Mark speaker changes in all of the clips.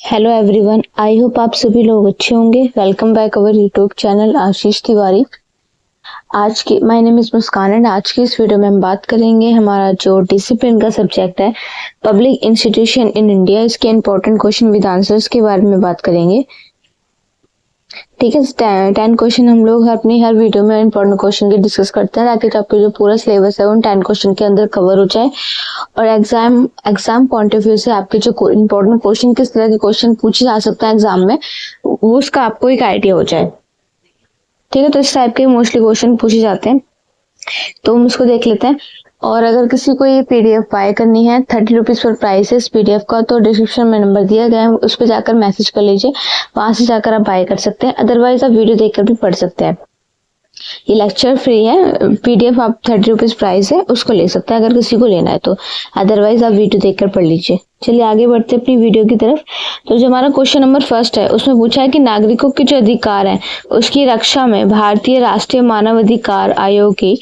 Speaker 1: Hello everyone, I hope आप सभी लोग अच्छे होंगे। Welcome back our YouTube channel Ashish Tiwari. आज की my name is Muskan and आज की इस वीडियो में हम बात करेंगे हमारा जो डिसिप्लिन का सब्जेक्ट है पब्लिक इंस्टीट्यूशन इन इंडिया, इसके इंपॉर्टेंट क्वेश्चन विद आंसर्स के बारे में बात करेंगे। ठीक है, 10 क्वेश्चन हम लोग अपनी हर वीडियो में इंपॉर्टेंट क्वेश्चन के डिस्कस करते हैं ताकि आपका जो पूरा सिलेबस है उन 10 क्वेश्चन के अंदर कवर हो जाए और एग्जाम पॉइंट ऑफ व्यू से आपके जो इंपॉर्टेंट क्वेश्चन किस तरह के क्वेश्चन पूछे जा सकते हैं एग्जाम में वो उसका आपको एक आइडिया हो जाए। ठीक है, तो इस टाइप के मोस्टली क्वेश्चन पूछे जाते हैं, तो हम उसको देख लेते हैं। और अगर किसी को ये पीडीएफ बाय करनी है 30 रुपीज पर प्राइस है इस पीडीएफ का, तो डिस्क्रिप्शन में नंबर दिया गया है, उस पर जाकर मैसेज कर लीजिए, वहां से जाकर आप बाय कर सकते हैं। अदरवाइज आप वीडियो देखकर भी पढ़ सकते हैं। ये लेक्चर फ्री है, पीडीएफ आप 30 रुपीज प्राइस है उसको ले सकते हैं अगर किसी को लेना है तो, अदरवाइज आप वीडियो देखकर पढ़ लीजिए। चलिए आगे बढ़ते हैं अपनी वीडियो की तरफ। तो जो हमारा क्वेश्चन नंबर फर्स्ट है उसमें पूछा है कि नागरिकों के जो अधिकार है उसकी रक्षा में भारतीय राष्ट्रीय मानवाधिकार आयोग की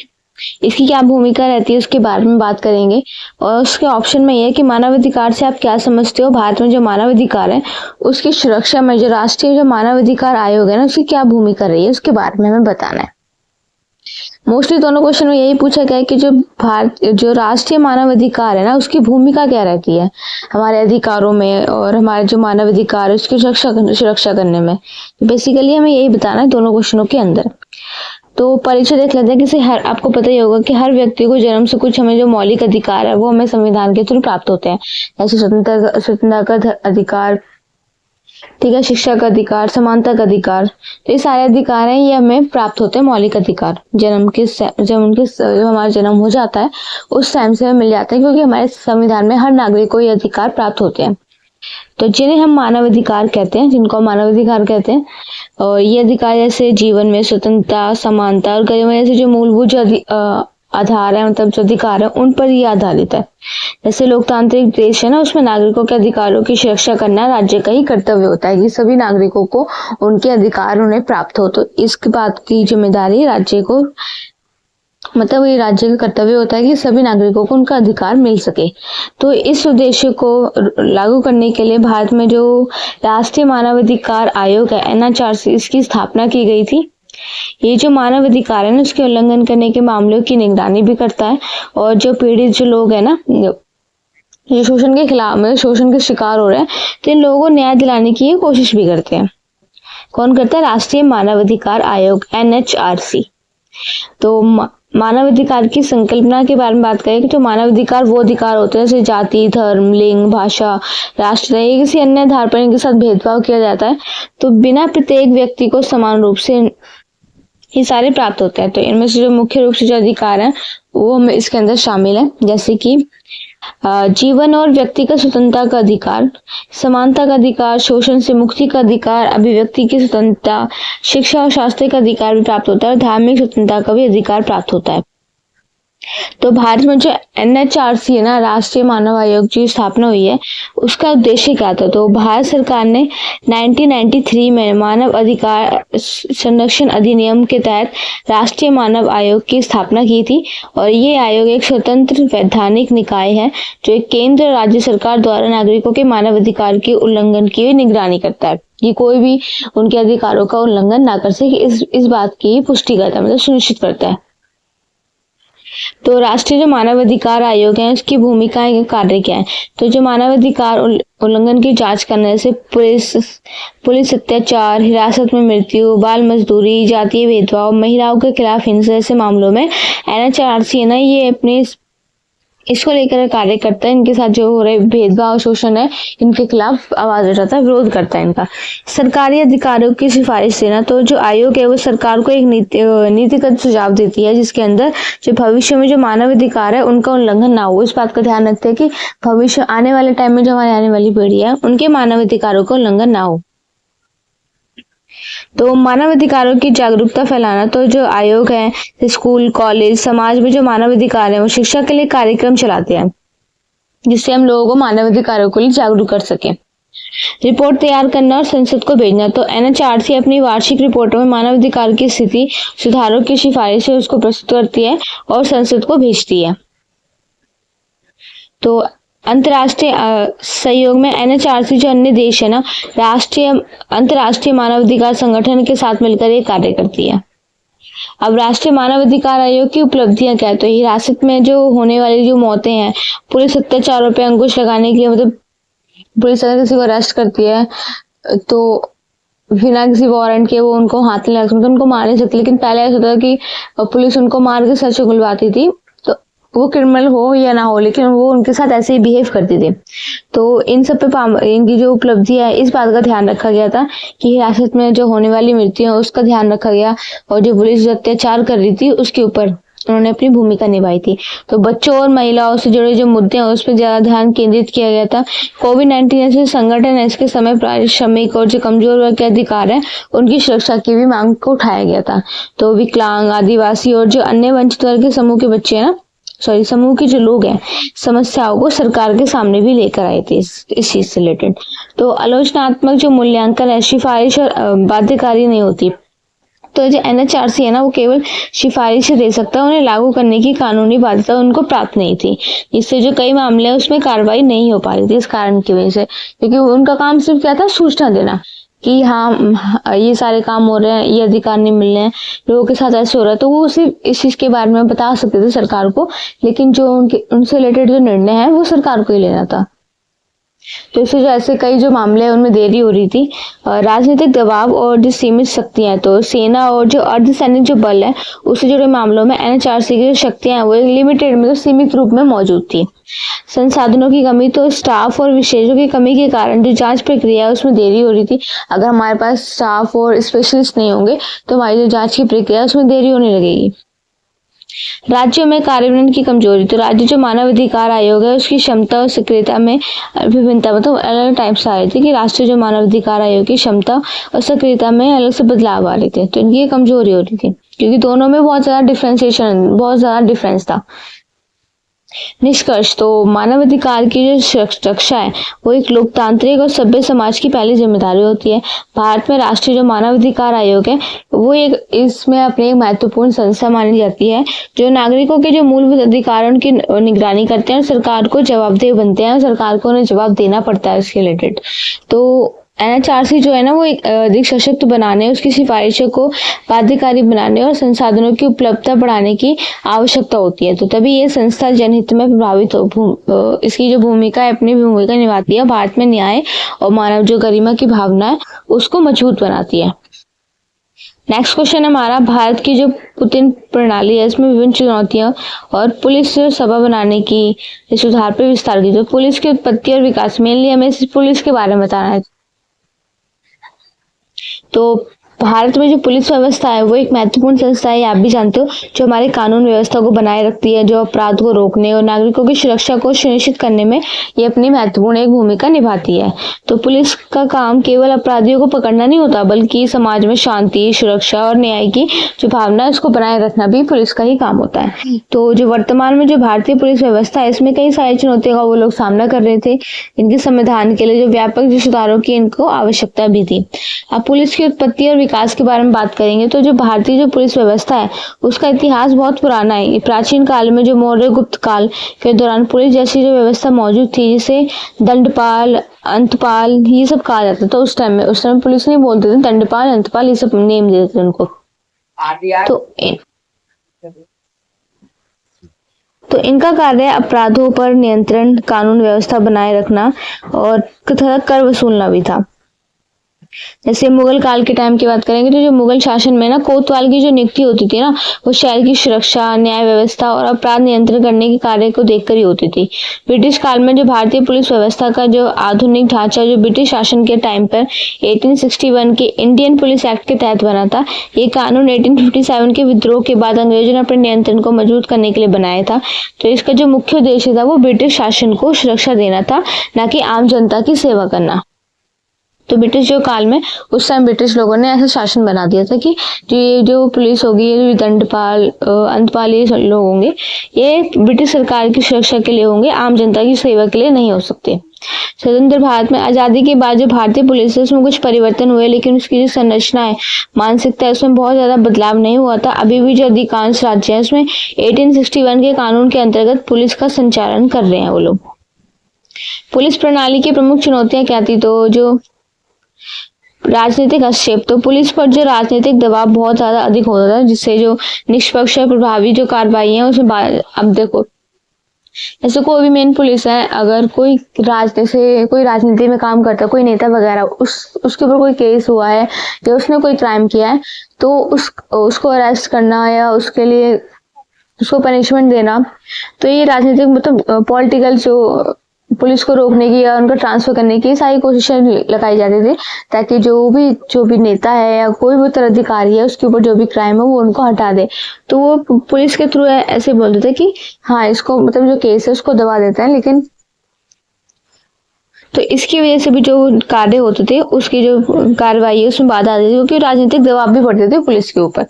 Speaker 1: इसकी क्या भूमिका रहती है उसके बारे में बात करेंगे। और उसके ऑप्शन में ये है कि मानवाधिकार से आप क्या समझते हो, भारत में जो मानवाधिकार है उसकी सुरक्षा में जो राष्ट्रीय जो मानवाधिकार आयोग है ना उसकी क्या भूमिका रही है उसके बारे में हमें बताना है। मोस्टली दोनों क्वेश्चन में यही पूछा गया है कि जो राष्ट्रीय मानवाधिकार है ना उसकी भूमिका क्या रहती है हमारे अधिकारों में और हमारे जो मानवाधिकार है उसकी सुरक्षा करने में। तो बेसिकली हमें यही बताना है दोनों क्वेश्चनों के अंदर। तो परिचय देख लेते हैं। किसी आपको पता ही होगा कि हर व्यक्ति को जन्म से कुछ हमें जो मौलिक अधिकार है वो हमें संविधान के थ्रू प्राप्त होते हैं, जैसे स्वतंत्रता का अधिकार, ठीक है, शिक्षा का अधिकार, समानता का अधिकार। तो ये सारे अधिकार हैं, ये हमें प्राप्त होते हैं मौलिक अधिकार जब हमारा जन्म हो जाता है उस टाइम से हमें मिल जाते हैं, क्योंकि हमारे संविधान में हर नागरिक को ये अधिकार प्राप्त होते हैं। तो जिन्हें हम मानवाधिकार कहते हैं, जिनको हम मानवाधिकार कहते हैं, और ये अधिकार जैसे जीवन में स्वतंत्रता, समानता और गरिमा जैसे जो मूलभूत जो आधार है, मतलब जो अधिकार है उन पर ये आधारित है। जैसे लोकतांत्रिक देश है ना उसमें नागरिकों के अधिकारों की सुरक्षा करना राज्य का ही कर्तव्य होता है कि सभी नागरिकों को उनके अधिकार उन्हें प्राप्त हो। तो इस बात की जिम्मेदारी राज्य को, मतलब ये राज्य का कर्तव्य होता है कि सभी नागरिकों को उनका अधिकार मिल सके। तो इस उद्देश्य को लागू करने के लिए भारत में जो राष्ट्रीय मानवाधिकार आयोग है NHRC, इसकी स्थापना की गई थी। ये जो मानवाधिकार है ना उसके उल्लंघन करने के मामलों की निगरानी भी करता है और जो पीड़ित जो लोग हैं ना जो शोषण के खिलाफ में शोषण के शिकार हो रहे हैं तो इन लोगों को न्याय दिलाने की कोशिश भी करते हैं। कौन करता है? राष्ट्रीय मानवाधिकार आयोग NHRC। तो मानवाधिकार की संकल्पना के बारे में बात करें तो मानवाधिकार वो अधिकार होते हैं जैसे जाति, धर्म, लिंग, भाषा, राष्ट्र या किसी अन्य आधार पर इनके साथ भेदभाव किया जाता है तो बिना प्रत्येक व्यक्ति को समान रूप से ये सारे प्राप्त होते हैं। तो इनमें से जो मुख्य रूप से जो अधिकार हैं वो हमें इसके अंदर शामिल है, जैसे कि जीवन और व्यक्तिगत स्वतंत्रता का अधिकार, समानता का अधिकार, शोषण से मुक्ति का अधिकार, अभिव्यक्ति की स्वतंत्रता, शिक्षा और स्वास्थ्य का अधिकार भी प्राप्त होता है और धार्मिक स्वतंत्रता का भी अधिकार प्राप्त होता है। तो भारत में जो NHRC है ना, राष्ट्रीय मानव आयोग की स्थापना हुई है उसका उद्देश्य क्या था? तो भारत सरकार ने 1993 में मानव अधिकार संरक्षण अधिनियम के तहत राष्ट्रीय मानव आयोग की स्थापना की थी और ये आयोग एक स्वतंत्र वैधानिक निकाय है जो एक केंद्र और राज्य सरकार द्वारा नागरिकों के मानव अधिकार के उल्लंघन की निगरानी करता है। ये कोई भी उनके अधिकारों का उल्लंघन ना कर सके इस बात की पुष्टि करता है, मतलब सुनिश्चित करता है। तो राष्ट्रीय जो मानवाधिकार आयोग है उसकी भूमिका कार्य क्या है? तो जो मानवाधिकार उल्लंघन की जांच करने से पुलिस अत्याचार, हिरासत में मृत्यु, बाल मजदूरी, जातीय भेदभाव, महिलाओं के खिलाफ हिंसा जैसे मामलों में NHRC है ना ये अपने इसको लेकर कार्य करता है। इनके साथ जो हो रहे भेदभाव, शोषण है इनके खिलाफ आवाज उठाता है, विरोध करता है इनका। सरकारी अधिकारियों की सिफारिश देना, तो जो आयोग है वो सरकार को एक नीतिगत सुझाव देती है जिसके अंदर जो भविष्य में जो मानव अधिकार है उनका उल्लंघन ना हो। इस बात का ध्यान रखते हैं कि भविष्य आने वाले टाइम में जो हमारी आने वाली पीढ़ी है उनके मानव अधिकारों का उल्लंघन ना हो। तो मानव अधिकारों की जागरूकता फैलाना, तो जो आयोग है स्कूल, कॉलेज, समाज में जो मानव अधिकार है वो शिक्षा के लिए कार्यक्रम चलाते हैं जिससे हम लोगों को मानव अधिकारों के लिए जागरूक कर सके। रिपोर्ट तैयार करना और संसद को भेजना, तो NHRC अपनी वार्षिक रिपोर्टों में मानव अधिकार की स्थिति, सुधारों की सिफारिशें उसको प्रस्तुत करती है और संसद को भेजती है। तो अंतर्राष्ट्रीय सहयोग में NHRC जो अन्य देश है ना, राष्ट्रीय अंतर्राष्ट्रीय मानवाधिकार संगठन के साथ मिलकर ये कार्य करती है। अब राष्ट्रीय मानवाधिकार आयोग की उपलब्धियां क्या है, तो हिरासत में जो होने वाली जो मौतें हैं, पुलिस अत्याचारों पे अंकुश लगाने के लिए, मतलब पुलिस अगर किसी को अरेस्ट करती है तो बिना किसी वारंट के वो उनको हाथ नहीं लगा सकती, उनको मार नहीं सकती। लेकिन पहले ऐसा होता था कि पुलिस उनको मार के सच उगलवाती थी, तो वो क्रिमिनल हो या ना हो, लेकिन वो उनके साथ ऐसे ही बिहेव करती थी। तो इन सब पे इनकी जो उपलब्धि है, इस बात का ध्यान रखा गया था कि हिरासत में जो होने वाली मृत्यु है उसका ध्यान रखा गया, और जो पुलिस अत्याचार कर रही थी उसके ऊपर उन्होंने अपनी भूमिका निभाई थी। तो बच्चों और महिलाओं से जुड़े जो मुद्दे हैं उस पर ज्यादा ध्यान केंद्रित किया गया था। कोविड-19 ऐसे संगठन है, इसके समय पारिश्रमिक और जो कमजोर वर्ग के अधिकार है उनकी सुरक्षा की भी मांग को उठाया गया था। तो विकलांग, आदिवासी और जो अन्य वंचित वर्ग के समूह के बच्चे हैं ना, समूह के जो लोग हैं, समस्याओं को सरकार के सामने भी लेकर आए थे इस चीज से रिलेटेड। तो आलोचनात्मक जो मूल्यांकन है, सिफारिश और बाध्यकारी नहीं होती। तो जो NHRC है ना, वो केवल सिफारिश दे सकता है, उन्हें लागू करने की कानूनी बाध्यता उनको प्राप्त नहीं थी। इससे जो कई मामले हैं उसमें कार्रवाई नहीं हो पा रही थी इस कारण की वजह से, क्योंकि उनका काम सिर्फ क्या था, सूचना देना कि हाँ ये सारे काम हो रहे हैं, ये अधिकार नहीं मिल रहे हैं, लोगों के साथ ऐसे हो रहा है। तो वो सिर्फ इस चीज के बारे में बता सकते थे सरकार को, लेकिन जो उनसे रिलेटेड जो निर्णय है वो सरकार को ही लेना था। तो इससे जो ऐसे कई जो मामले हैं उनमें देरी हो रही थी। राजनीतिक दबाव और जो सीमित शक्तियां, तो सेना और जो अर्धसैनिक जो बल है उससे जुड़े मामलों में NHRC की जो शक्तियां हैं वो लिमिटेड, मतलब सीमित रूप में मौजूद थी। संसाधनों की कमी, तो स्टाफ और विशेषज्ञों की कमी के कारण जो जांच प्रक्रिया है उसमें देरी हो रही थी। अगर हमारे पास स्टाफ और स्पेशलिस्ट नहीं होंगे तो हमारी जो जांच की प्रक्रिया है उसमें देरी होने लगेगी। राज्यों में कार्यान्वयन की कमजोरी, तो राज्य जो मानवाधिकार आयोग है उसकी क्षमता और सक्रियता में विभिन्नता, मतलब अलग टाइप्स आ रही थी कि राष्ट्रीय जो मानवाधिकार आयोग की क्षमता और सक्रियता में अलग से बदलाव आ रहे थे। तो इनकी कमजोरी हो रही थी क्योंकि दोनों में बहुत ज्यादा डिफरेंस था। निष्कर्ष, तो मानवाधिकार की जो रक्षा है वो एक लोकतांत्रिक और सभ्य समाज की पहली जिम्मेदारी होती है। भारत में राष्ट्रीय जो मानवाधिकार आयोग है वो इसमें अपनी एक महत्वपूर्ण संस्था मानी जाती है, जो नागरिकों के जो मूलभूत अधिकारों की निगरानी करते हैं और सरकार को जवाबदेह बनते हैं, और सरकार को उन्हें जवाब देना पड़ता है इसके रिलेटेड। तो NHRC जो है ना, वो एक अधिक सशक्त बनाने, उसकी सिफारिशों को बाध्यकारी बनाने और संसाधनों की उपलब्धता बढ़ाने की आवश्यकता होती है। तो तभी ये संस्था जनहित में प्रभावित हो, इसकी जो भूमिका है अपनी भूमिका निभाती है, भारत में न्याय और मानव जो गरिमा की भावना है उसको मजबूत बनाती है। नेक्स्ट क्वेश्चन हमारा, भारत की जो पुतिन प्रणाली है इसमें विभिन्न चुनौतियां और पुलिस सभा बनाने की सुधार पर विस्तार की। तो पुलिस की उत्पत्ति और विकास, मेनली हमें पुलिस के बारे में बताना है। तो भारत में जो पुलिस व्यवस्था है वो एक महत्वपूर्ण संस्था है, आप भी जानते हो, जो हमारे कानून व्यवस्था को बनाए रखती है, जो अपराध को रोकने और नागरिकों की सुरक्षा को सुनिश्चित करने में ये अपनी महत्वपूर्ण एक भूमिका निभाती है। तो पुलिस का काम केवल अपराधियों को पकड़ना नहीं होता, बल्कि समाज में शांति, सुरक्षा और न्याय की जो भावना है उसको बनाए रखना भी पुलिस का ही काम होता है। तो जो वर्तमान में जो भारतीय पुलिस व्यवस्था है इसमें कई सारी चुनौतियों का वो लोग सामना कर रहे थे। इनके संविधान के लिए जो व्यापक जो सुधारों की इनको आवश्यकता भी थी। अब पुलिस की उत्पत्ति और विकास के बारे में बात करेंगे तो जो भारतीय जो पुलिस व्यवस्था है उसका इतिहास बहुत पुराना है। प्राचीन काल में जो मौर्य गुप्त काल के दौरान पुलिस जैसी जो व्यवस्था मौजूद थी, जिसे दंडपाल, अंतपाल ये सब कहा जाता था। उस टाइम पुलिस नहीं बोलते थे, दंडपाल, अंतपाल ये सब नेम देते थे उनको। तो इनका कार्य अपराधों पर नियंत्रण, कानून व्यवस्था बनाए रखना और कर वसूलना भी था। जैसे मुगल काल के टाइम की बात करेंगे तो जो मुगल शासन में ना कोतवाल की जो नियुक्ति होती थी ना, वो शहर की सुरक्षा, न्याय व्यवस्था और अपराध नियंत्रण करने के कार्य को देखकर ही होती थी। ब्रिटिश काल में जो भारतीय पुलिस व्यवस्था का जो आधुनिक ढांचा जो ब्रिटिश शासन के टाइम पर 1861 के इंडियन पुलिस एक्ट के तहत बना था, ये कानून 1857 के विद्रोह के बाद अंग्रेजों ने अपने नियंत्रण को मजबूत करने के लिए बनाया था। तो इसका जो मुख्य उद्देश्य था वो ब्रिटिश शासन को सुरक्षा देना था, न कि आम जनता की सेवा करना। तो ब्रिटिश जो काल में उस टाइम ब्रिटिश लोगों ने ऐसा शासन बना दिया था कि जो पुलिस होगी, ये दंडपाल, अंतपाल ये लोग होंगे, ये ब्रिटिश सरकार की सुरक्षा के लिए होंगे, आम जनता की सेवा के लिए नहीं हो सकते। स्वतंत्र भारत में आजादी के बाद जो भारतीय पुलिस है उसमें कुछ परिवर्तन हुए, लेकिन उसकी जो संरचना है, मानसिकता है, उसमें बहुत ज्यादा बदलाव नहीं हुआ था। अभी भी जो अधिकांश राज्य है उसमें 1861 के कानून के अंतर्गत पुलिस का संचालन कर रहे हैं वो लोग। पुलिस प्रणाली की प्रमुख चुनौतियां क्या थी? तो जो राजनीतिक हस्तक्षेप, तो पुलिस पर जो राजनीतिक दबाव बहुत ज्यादा अधिक होता था, जिससे जो निष्पक्ष और प्रभावी जो कार्रवाई है उसमें अब देखो, जैसे कोई भी मेन पुलिस है, अगर कोई कोई राजनीति में काम करता है, कोई नेता वगैरह, उसके ऊपर कोई केस हुआ है या उसने कोई क्राइम किया है, तो उसको अरेस्ट करना या उसके लिए उसको पनिशमेंट देना, तो ये राजनीतिक मतलब पॉलिटिकल जो पुलिस को रोकने की या उनको ट्रांसफर करने की सारी कोशिशें लगाई जाती थी, ताकि जो भी नेता है या कोई भी उत्तराधिकारी है उसके ऊपर जो भी क्राइम है वो उनको हटा दे। तो वो पुलिस के थ्रू ऐसे बोलते थे कि हाँ, इसको मतलब जो केस है उसको दबा देता है। लेकिन तो इसकी वजह से भी जो कार्य होते थे उसकी जो कार्रवाई है उसमें बाधा आती थी, क्योंकि राजनीतिक दबाव भी पड़ते थे पुलिस के ऊपर।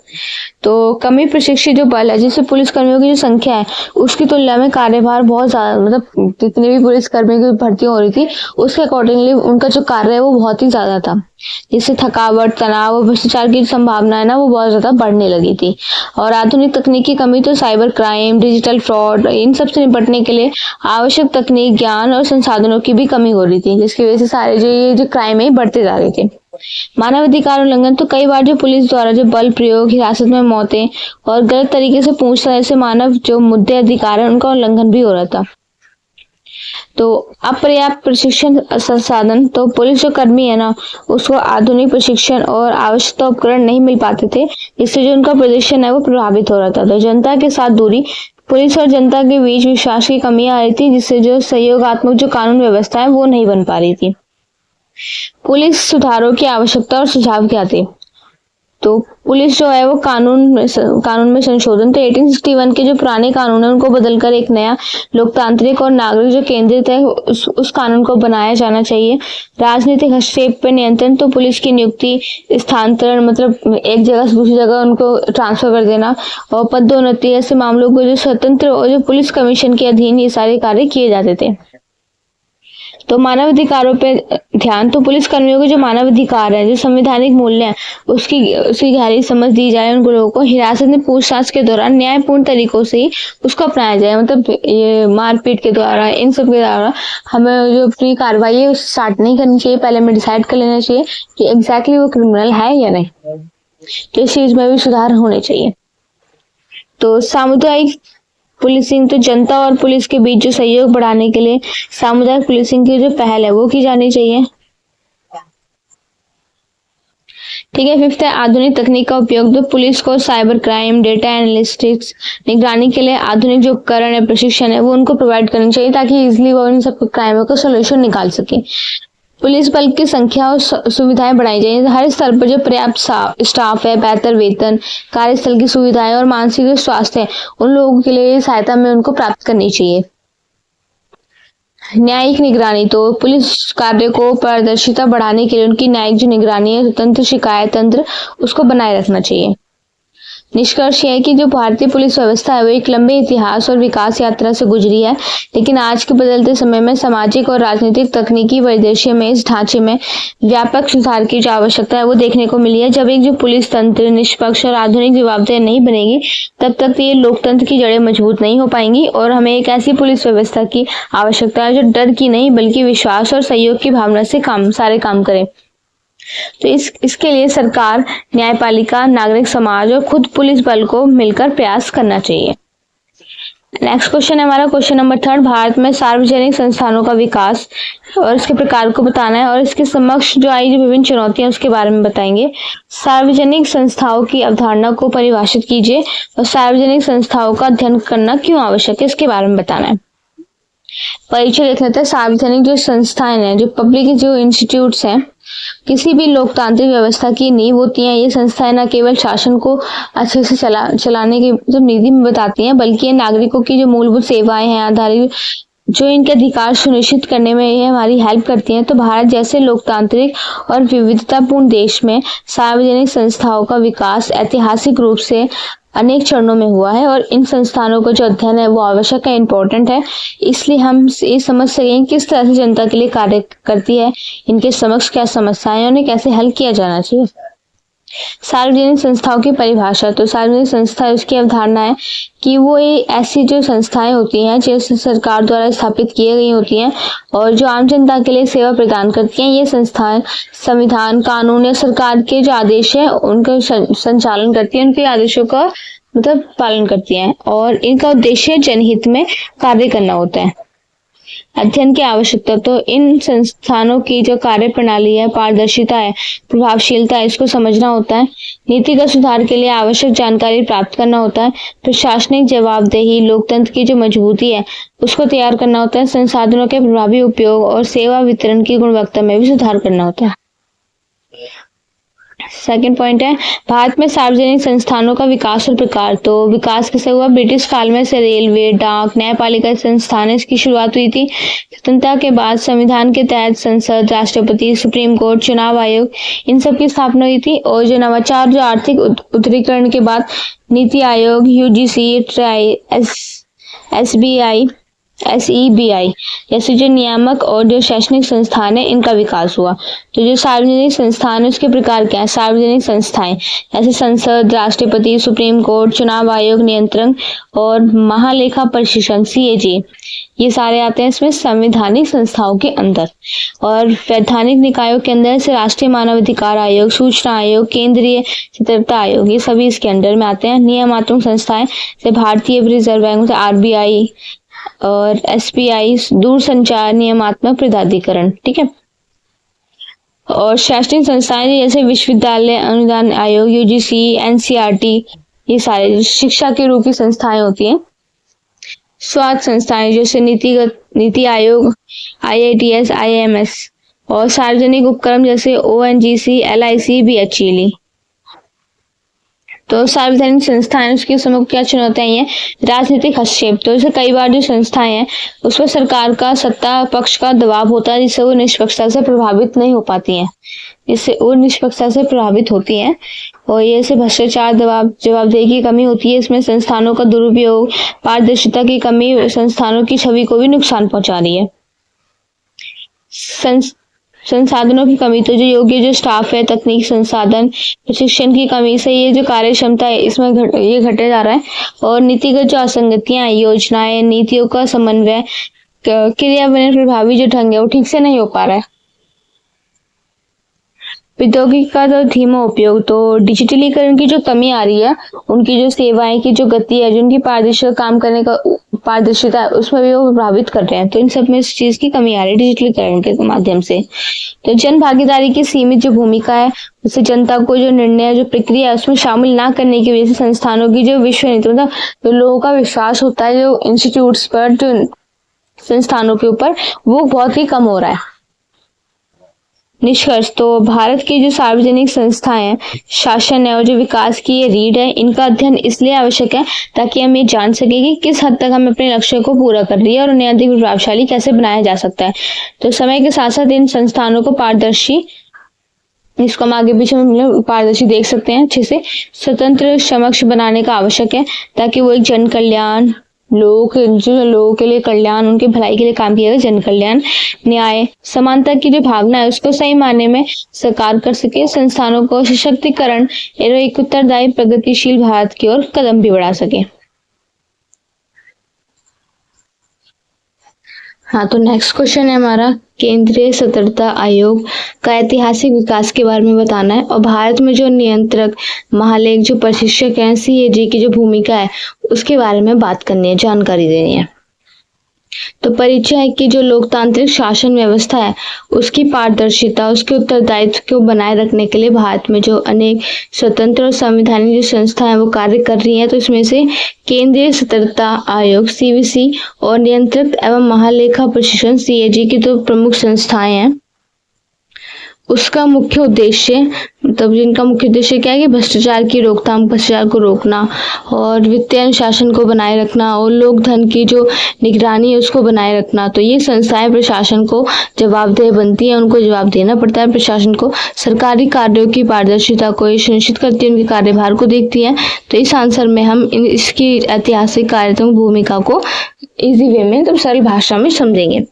Speaker 1: तो कमी प्रशिक्षित जो बल है, जिससे पुलिस कर्मियों की जो संख्या है उसकी तुलना में कार्यभार बहुत ज्यादा, मतलब जितने भी पुलिस कर्मियों की भर्ती हो रही थी उसके अकॉर्डिंगली उनका जो कार्य है वो बहुत ही ज्यादा था, जिससे थकावट, तनाव और भ्रष्टाचार की संभावना है ना वो बहुत ज्यादा बढ़ने लगी थी। और आधुनिक तकनीक की कमी, तो साइबर क्राइम, डिजिटल फ्रॉड, इन सब से निपटने के लिए आवश्यक तकनीक, ज्ञान और संसाधनों की भी कमी हो रही थी, जिसकी वजह से सारे जो क्राइम है बढ़ते जा रहे थे। मानवाधिकार उल्लंघन, तो कई बार जो पुलिस द्वारा जो बल प्रयोग, हिरासत में मौतें और गलत तरीके से पूछताछ से मानव जो मुद्दे अधिकार है उनका उल्लंघन भी हो रहा था। तो अपर्याप्त प्रशिक्षण संसाधन, तो पुलिस जो कर्मी है ना उसको आधुनिक प्रशिक्षण और आवश्यक उपकरण नहीं मिल पाते थे, इससे जो उनका प्रदर्शन है वो प्रभावित हो रहा था। तो जनता के साथ दूरी, पुलिस और जनता के बीच विश्वास की कमी आ रही थी, जिससे जो सहयोगात्मक जो कानून व्यवस्था है वो नहीं बन पा रही थी। पुलिस सुधारों की आवश्यकता और सुझाव क्या थे? तो पुलिस जो है वो कानून में संशोधन, तो 1861 के जो पुराने कानून है उनको बदलकर एक नया लोकतांत्रिक और नागरिक जो केंद्रित है उस कानून को बनाया जाना चाहिए। राजनीतिक हस्तक्षेप पर नियंत्रण, तो पुलिस की नियुक्ति, स्थानांतरण, मतलब एक जगह से दूसरी जगह उनको ट्रांसफर कर देना, और पदोन्नति, ऐसे मामलों को जो स्वतंत्र और जो पुलिस कमीशन के अधीन ये सारे कार्य किए जाते थे। तो मानव अधिकारों पे ध्यान, तो पुलिस कर्मियों के जो मानव अधिकार है, जो संवैधानिक मूल्य है, उसकी गहरी समझ दी जाए उन लोगों को। हिरासत में पूछताछ के दौरान न्यायपूर्ण तरीकों से ही उसको अपनाया जाए, मतलब ये मारपीट के द्वारा, इन सब के द्वारा हमें जो अपनी कार्रवाई है उसे स्टार्ट नहीं करनी चाहिए। पहले हमें डिसाइड कर लेना चाहिए कि एग्जैक्टली वो क्रिमिनल है या नहीं। तो इस चीज में भी सुधार होने चाहिए। तो सामुदायिक पुलिसिंग, तो जनता और पुलिस के बीच जो सहयोग बढ़ाने के लिए सामुदायिक पुलिसिंग की जो पहल है वो की जानी चाहिए। ठीक है। 5th है आधुनिक तकनीक का उपयोग, तो पुलिस को साइबर क्राइम, डेटा एनालिटिक्स, निगरानी के लिए आधुनिक जो उपकरण है, प्रशिक्षण है वो उनको प्रोवाइड करनी चाहिए, ताकि इजिली वो इन सब क्राइमों का सोल्यूशन निकाल सके। पुलिस बल की संख्या और सुविधाएं बढ़ाई जाए, हर स्तर पर जो पर्याप्त स्टाफ है, बेहतर वेतन, कार्यस्थल की सुविधाएं और मानसिक जो स्वास्थ्य है उन लोगों के लिए सहायता में उनको प्राप्त करनी चाहिए। न्यायिक निगरानी, तो पुलिस कार्य को पारदर्शिता बढ़ाने के लिए उनकी न्यायिक जो निगरानी है, स्वतंत्र शिकायत तंत्र उसको बनाए रखना चाहिए। निष्कर्ष है कि जो भारतीय पुलिस व्यवस्था है वो एक लंबे इतिहास और विकास यात्रा से गुजरी है, लेकिन आज के बदलते समय में सामाजिक और राजनीतिक तकनीकी परिदृश्य में इस ढांचे में व्यापक सुधार की जो आवश्यकता है वो देखने को मिली है। जब एक जो पुलिस तंत्र निष्पक्ष और आधुनिक जवाबदेह नहीं बनेगी, तब तक ये लोकतंत्र की जड़ें मजबूत नहीं हो पाएंगी, और हमें एक ऐसी पुलिस व्यवस्था की आवश्यकता है जो डर की नहीं बल्कि विश्वास और सहयोग की भावना से सारे काम करे। तो इसके लिए सरकार, न्यायपालिका, नागरिक समाज और खुद पुलिस बल को मिलकर प्रयास करना चाहिए। नेक्स्ट क्वेश्चन है हमारा क्वेश्चन नंबर 3, भारत में सार्वजनिक संस्थानों का विकास और इसके प्रकार को बताना है, और इसके समक्ष जो आई जो विभिन्न चुनौतियां उसके बारे में बताएंगे। सार्वजनिक संस्थाओं की अवधारणा को परिभाषित कीजिए, और सार्वजनिक संस्थाओं का अध्ययन करना क्यों आवश्यक है इसके बारे में बताना है। परिचय देख लेते हैं। सार्वजनिक जो संस्थाएं हैं, जो पब्लिक जो इंस्टीट्यूट्स हैं, किसी भी लोकतांत्रिक व्यवस्था की नींव होती हैं। ये संस्थाएं न केवल शासन को अच्छे से चलाने की जो नीति में बताती हैं, बल्कि ये नागरिकों की जो मूलभूत सेवाएं हैं, आधारित जो इनके अधिकार सुनिश्चित करने में ये हमारी हेल्प करती हैं। तो भारत जैसे लोकतांत्रिक और विविधतापूर्ण देश में सार्वजनिक संस्थाओं का विकास ऐतिहासिक रूप से अनेक चरणों में हुआ है, और इन संस्थानों का जो अध्ययन है वो आवश्यक है, इम्पोर्टेंट है। इसलिए हम ये समझ सकें किस तरह से जनता के लिए कार्य करती है, इनके समक्ष क्या समस्याएं हैं, उन्हें कैसे हल किया जाना चाहिए। सार्वजनिक संस्थाओं की परिभाषा। तो सार्वजनिक संस्था, उसकी अवधारणा है कि वो ये ऐसी जो संस्थाएं होती हैं जो सरकार द्वारा स्थापित की गई होती हैं और जो आम जनता के लिए सेवा प्रदान करती हैं। ये संस्थाएं संविधान, कानून या सरकार के जो आदेश है उनका संचालन करती हैं, उनके आदेशों का मतलब पालन करती हैं और इनका उद्देश्य जनहित में कार्य करना होता है। अध्ययन की आवश्यकता। तो इन संस्थानों की जो कार्य प्रणाली है, पारदर्शिता है, प्रभावशीलता है, इसको समझना होता है। नीतिगत सुधार के लिए आवश्यक जानकारी प्राप्त करना होता है। प्रशासनिक जवाबदेही, लोकतंत्र की जो मजबूती है उसको तैयार करना होता है। संसाधनों के प्रभावी उपयोग और सेवा वितरण की गुणवत्ता में भी सुधार करना होता है। सेकंड पॉइंट है भारत में सार्वजनिक संस्थानों का विकास और प्रकार। तो विकास कैसे हुआ? ब्रिटिश काल में से रेलवे, डाक, न्यायपालिका संस्थान इसकी शुरुआत हुई थी। स्वतंत्रता के बाद संविधान के तहत संसद, राष्ट्रपति, सुप्रीम कोर्ट, चुनाव आयोग, इन सब की स्थापना हुई थी। और जो नवाचार, जो आर्थिक उदारीकरण के बाद NITI Aayog, UGC, try, SBI, SEBI जैसे जो नियामक और जो शैक्षणिक संस्थान है इनका विकास हुआ। तो जो सार्वजनिक संस्थान है उसके प्रकार क्या है? सार्वजनिक संस्थाएं जैसे संसद, राष्ट्रपति, सुप्रीम कोर्ट, चुनाव आयोग, नियंत्रण और महालेखा परीक्षण CAG, ये सारे आते हैं इसमें संवैधानिक संस्थाओं के अंदर। और वैधानिक निकायों के अंदर से राष्ट्रीय मानवाधिकार आयोग, सूचना आयोग, केंद्रीय सतर्कता आयोग, ये सभी इसके अंडर में आते हैं। नियमात्मक संस्थाएं जैसे भारतीय रिजर्व बैंक, RBI और SBI, दूरसंचार नियमात्मक प्राधिकरण, ठीक है। और शैक्षणिक संस्थाएं जैसे विश्वविद्यालय अनुदान आयोग, UGC, NCERT, ये सारे शिक्षा के रूप की संस्थाएं होती हैं। स्वायत्त संस्थाएं जैसे नीति आयोग, IITS, IIMS और सार्वजनिक उपक्रम जैसे ONGC, LIC, BHE। तो सार्वजनिक संस्थाएं, उसकी समूह क्या चुनौतियां हैं? राजनीतिक हस्तक्षेप। तो जैसे कई बार जो संस्थाएं हैं उस पर सरकार का सत्ता पक्ष का दबाव होता है जिससे वो निष्पक्षता से प्रभावित नहीं हो पाती हैं, जिससे वो निष्पक्षता से प्रभावित होती हैं। और ये से भ्रष्टाचार, जवाबदेही की कमी होती है इसमें। संस्थानों का दुरुपयोग, पारदर्शिता की कमी संस्थानों की छवि को भी नुकसान पहुंचा रही है। संसाधनों की कमी। तो जो योग्य जो स्टाफ है, तकनीक, संसाधन, प्रशिक्षण की कमी से ये जो कार्य क्षमता है इसमें ये घटे जा रहा है। और नीतिगत जो असंगतियां, योजनाएं, नीतियों का समन्वय, क्रियान्वयन प्रभावी जो ढंग है वो ठीक से नहीं हो पा रहा है। प्रौद्योगिकी का जो धीमा उपयोग। तो डिजिटलीकरण की जो कमी आ रही है, उनकी जो सेवाएं की जो गति है, जो उनकी पारदर्शिता काम करने का पारदर्शिता है, उसमें भी वो प्रभावित कर रहे हैं। तो इन सब में इस चीज की कमी आ रही है डिजिटलीकरण के माध्यम से। तो जन भागीदारी की सीमित जो भूमिका है, उससे जनता को जो निर्णय, जो प्रक्रिया है उसमें शामिल ना करने की वजह से संस्थानों की जो विश्वसनीयता, मतलब जो लोगों का विश्वास होता है जो इंस्टीट्यूट्स पर, जो संस्थानों के ऊपर, वो बहुत ही कम हो रहा है। निष्कर्ष। तो भारत की जो सार्वजनिक संस्थाएं हैं, शासन है और जो विकास की ये रीढ़ है, इनका अध्ययन इसलिए आवश्यक है ताकि हम ये जान सके कि किस हद तक हम अपने लक्ष्य को पूरा कर रही है और उन्हें अधिक प्रभावशाली कैसे बनाया जा सकता है। तो समय के साथ साथ इन संस्थानों को पारदर्शी, इसको हम आगे पीछे में पारदर्शी देख सकते हैं अच्छे से, स्वतंत्र, समक्ष बनाने का आवश्यक है ताकि वो एक जन कल्याण, लोगों के लिए कल्याण, उनके भलाई के लिए काम किया जाए, जन कल्याण, न्याय, समानता की जो भावना है उसको सही मायने में साकार कर सके, संस्थानों को सशक्तिकरण एवं एक उत्तरदायी प्रगतिशील भारत की ओर कदम भी बढ़ा सके। हाँ, तो नेक्स्ट क्वेश्चन है हमारा, केंद्रीय सतर्कता आयोग का ऐतिहासिक विकास के बारे में बताना है और भारत में जो नियंत्रक, महालेख, जो प्रशिक्षक हैं, CAG की जो भूमिका है उसके बारे में बात करनी है, जानकारी देनी है। तो परिचय है कि जो लोकतांत्रिक शासन व्यवस्था है उसकी पारदर्शिता, उसके उत्तरदायित्व को बनाए रखने के लिए भारत में जो अनेक स्वतंत्र और संवैधानिक जो संस्थाएं हैं वो कार्य कर रही हैं। तो इसमें से केंद्रीय सतर्कता आयोग CVC और नियंत्रक एवं महालेखा प्रशिक्षण CAG की तो प्रमुख संस्थाएं हैं। उसका मुख्य उद्देश्य, मतलब जिनका मुख्य उद्देश्य क्या है कि भ्रष्टाचार की रोकथाम, भ्रष्टाचार को रोकना और वित्तीय अनुशासन को बनाए रखना और लोक धन की जो निगरानी है उसको बनाए रखना। तो ये संस्थाएं प्रशासन को जवाबदेह बनती है, उनको जवाब देना पड़ता है प्रशासन को, सरकारी कार्यों की पारदर्शिता को ये सुनिश्चित करती है, उनके कार्यभार को देखती है। तो इस आंसर में हम इसकी ऐतिहासिक कार्यात्मक भूमिका को इजी वे में, मतलब सरल भाषा में समझेंगे।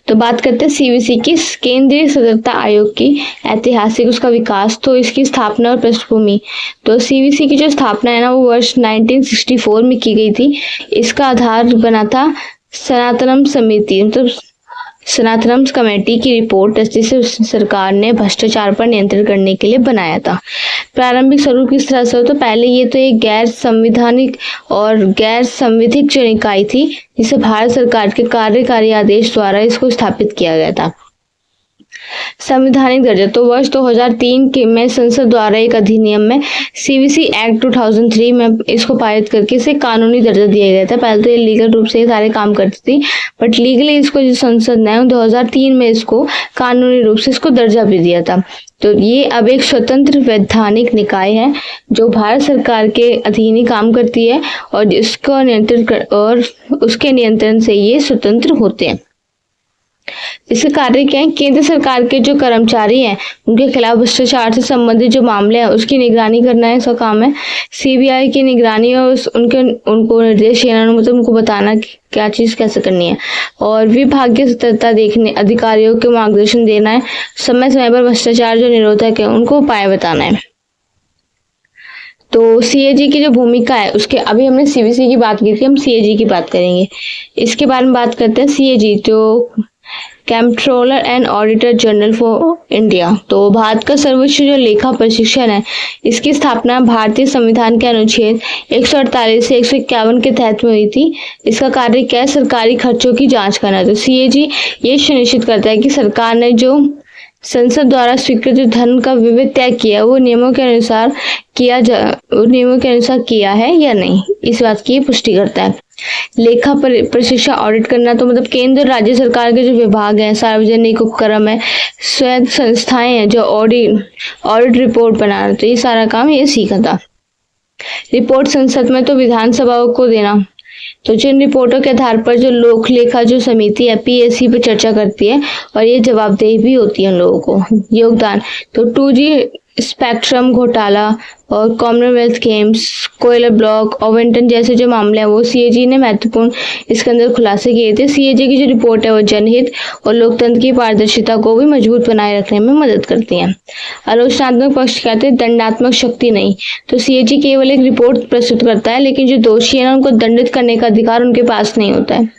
Speaker 1: तो बात करते हैं सीवीसी की, केंद्रीय सतर्कता आयोग की ऐतिहासिक उसका विकास। तो इसकी स्थापना और पृष्ठभूमि, तो सीवीसी की जो स्थापना है ना वो वर्ष 1964 में की गई थी। इसका आधार बना था सनातनम समिति, मतलब सनातनम कमेटी की रिपोर्ट, जिसे सरकार ने भ्रष्टाचार पर नियंत्रण करने के लिए बनाया था। प्रारंभिक स्वरूप किस तरह से हो, तो पहले ये तो एक गैर संविधानिक और गैर संविधिक जो इकाई थी, जिसे भारत सरकार के कार्यकारी आदेश द्वारा इसको स्थापित किया गया था। संवैधानिक दर्जा, तो वर्ष 2003 के में संसद द्वारा एक अधिनियम में सीवीसी एक्ट 2003 में इसको पारित करके इसे कानूनी दर्जा दिया गया था। पहले तो ये लीगल रूप से सारे काम करती थी, बट लीगली इसको जो संसद ने 2003 में इसको कानूनी रूप से इसको दर्जा भी दिया था। तो ये अब एक स्वतंत्र वैधानिक निकाय है जो भारत सरकार के अधीन ही काम करती है और इसको नियंत्रण और उसके नियंत्रण से ये स्वतंत्र होते हैं। इसके कार्य क्या है, केंद्र सरकार के जो कर्मचारी हैं उनके खिलाफ भ्रष्टाचार से संबंधित जो मामले हैं उसकी निगरानी करना है, इसका काम है। सीबीआई की निगरानी और उनको निर्देश देना, मतलब उनको बताना कि क्या चीज कैसे करनी है, और विभागीय सतर्कता देखने अधिकारियों के मार्गदर्शन देना है। समय समय पर भ्रष्टाचार जो निरोधक है उनको उपाय बताना है। तो सीएजी की जो भूमिका है उसके, अभी हमने सीवीसी की बात की थी, हम सीएजी की बात करेंगे। इसके बारे में बात करते हैं। सीएजी जो controller and auditor general for India, तो भारत का सर्वोच्च जो लेखा परीक्षण है, इसकी स्थापना भारतीय संविधान के अनुच्छेद 148 से 151 के तहत में हुई थी। इसका कार्य क्या है, सरकारी खर्चों की जांच करना। तो सीएजी ये सुनिश्चित करता है कि सरकार ने जो संसद द्वारा स्वीकृत धन का विविध तय किया वो नियमों के अनुसार किया है या नहीं, इस बात की पुष्टि करता है। लेखा परीक्षा ऑडिट करना, तो मतलब केंद्र राज्य सरकार के जो विभाग हैं, सार्वजनिक उपक्रम है, स्वयं संस्थाएं हैं जो ऑडिट रिपोर्ट बनाना, तो ये सारा काम ये सीखा था। रिपोर्ट संसद में तो विधानसभाओं को देना, तो जिन रिपोर्टों के आधार पर जो लोक लेखा जो समिति है पीएससी पे चर्चा करती है और ये जवाबदेही भी होती है उन लोगों को। योगदान, तो 2G स्पेक्ट्रम घोटाला और कॉमनवेल्थ गेम्स, कोयला ब्लॉक, ओवेंटन जैसे जो मामले हैं वो सीएजी ने महत्वपूर्ण इसके अंदर खुलासे किए थे। सीएजी की जो रिपोर्ट है वो जनहित और लोकतंत्र की पारदर्शिता को भी मजबूत बनाए रखने में मदद करती हैं। आलोचनात्मक पक्ष कहते हैं दंडात्मक शक्ति नहीं, तो सीएजी केवल एक रिपोर्ट प्रस्तुत करता है, लेकिन जो दोषी है ना उनको दंडित करने का अधिकार उनके पास नहीं होता है।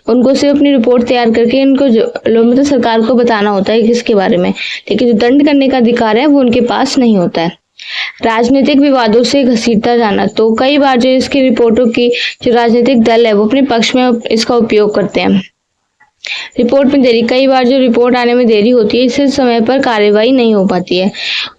Speaker 1: उनको सिर्फ अपनी रिपोर्ट तैयार करके इनको मतलब सरकार को बताना होता है किसके बारे में, लेकिन जो दंड करने का अधिकार है वो उनके पास नहीं होता है। राजनीतिक विवादों से घसीटता जाना, तो कई बार जो इसकी रिपोर्टों की जो राजनीतिक दल है वो अपने पक्ष में इसका उपयोग करते हैं। रिपोर्ट में देरी, कई बार जो रिपोर्ट आने में देरी होती है इससे समय पर कार्यवाही नहीं हो पाती है।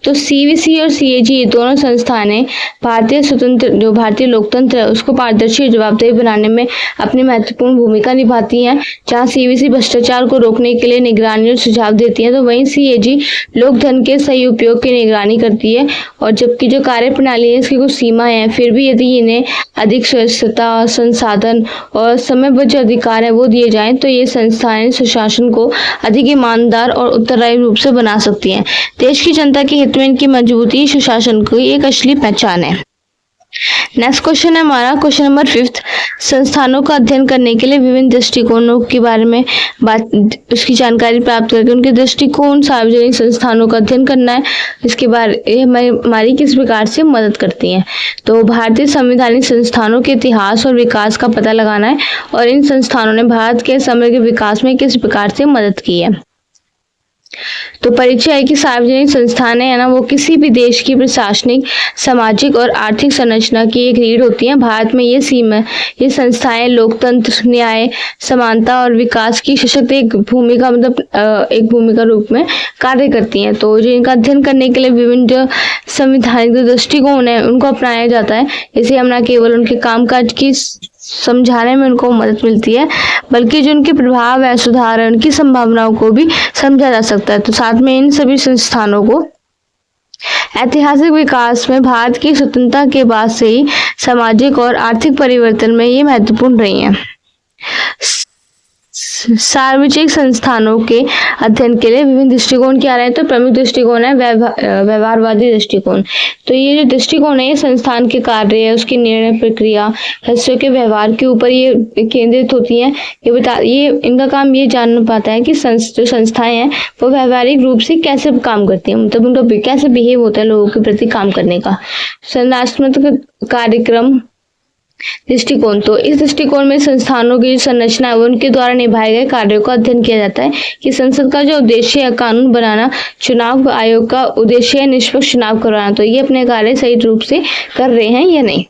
Speaker 1: तो सीवीसी और सीएजी ये दोनों संस्थानें भारतीय लोकतंत्र है उसको पारदर्शी और जवाबदेही बनाने में अपनी महत्वपूर्ण भूमिका निभाती हैं। जहां सीवीसी भ्रष्टाचार को रोकने के लिए निगरानी और सुझाव देती है, तो वहीं सीएजी लोक धन के सही उपयोग की निगरानी करती है। और जबकि जो कार्य प्रणाली है इसकी कुछ सीमाएं हैं, फिर भी यदि इन्हें अधिक स्वच्छता, संसाधन और समयबद्ध अधिकार है वो दिए जाएं तो ये संस्थाएं सुशासन को अधिक ईमानदार और उत्तरदायी रूप से बना सकती हैं। देश की जनता के हित में इनकी मजबूती सुशासन की एक असली पहचान है। नेक्स्ट क्वेश्चन है हमारा क्वेश्चन नंबर 5। संस्थानों का अध्ययन करने के लिए विभिन्न दृष्टिकोणों के बारे में उसकी जानकारी प्राप्त करके उनके दृष्टिकोण, सार्वजनिक संस्थानों का अध्ययन करना है, इसके बारे हमारी किस प्रकार से मदद करती हैं। तो भारतीय संवैधानिक संस्थानों के इतिहास और विकास का पता लगाना है और इन संस्थानों ने भारत के समग्र विकास में किस प्रकार से मदद की है। तो परिचय है कि सार्वजनिक संस्थानें है ना वो किसी भी देश की प्रशासनिक, सामाजिक और आर्थिक संरचना की एक रीढ़ होती हैं। भारत में ये संस्थाएं लोकतंत्र, न्याय, समानता और विकास की सशक्त एक भूमिका रूप में कार्य करती हैं। तो जो इनका अध्ययन करने के लिए विभिन्न जो संवैधानिक दृष्टिकोण है उनको अपनाया जाता है। इसे हम न केवल उनके कामकाज की समझाने में उनको मदद मिलती है, बल्कि जो उनके प्रभाव है, सुधार है, उनकी संभावनाओं को भी समझा जा सकता है। तो साथ में इन सभी संस्थानों को ऐतिहासिक विकास में भारत की स्वतंत्रता के बाद से ही सामाजिक और आर्थिक परिवर्तन में ये महत्वपूर्ण रही हैं। सार्वजनिक संस्थानों के अध्ययन के लिए विभिन्न दृष्टिकोण क्या रहे हैं? तो प्रमुख दृष्टिकोण है व्यवहारवादी दृष्टिकोण। तो ये जो दृष्टिकोण है ये संस्थान के कार्य, उसकी निर्णय प्रक्रिया, सदस्यों के व्यवहार के ऊपर ये केंद्रित होती है। ये इनका काम ये जानना पाता है कि जो संस्थाएं हैं वो व्यवहारिक रूप से कैसे काम करती हैं, मतलब उनका कैसे बिहेव होता है लोगों के प्रति काम करने का। संरचनात्मक कार्यक्रम दृष्टिकोण, तो इस दृष्टिकोण में संस्थानों की संरचना है उनके द्वारा निभाए गए कार्यों का अध्ययन किया जाता है कि संसद का जो उद्देश्य है कानून बनाना, चुनाव आयोग का उद्देश्य है निष्पक्ष चुनाव करवाना, तो ये अपने कार्य सही रूप से कर रहे हैं या नहीं।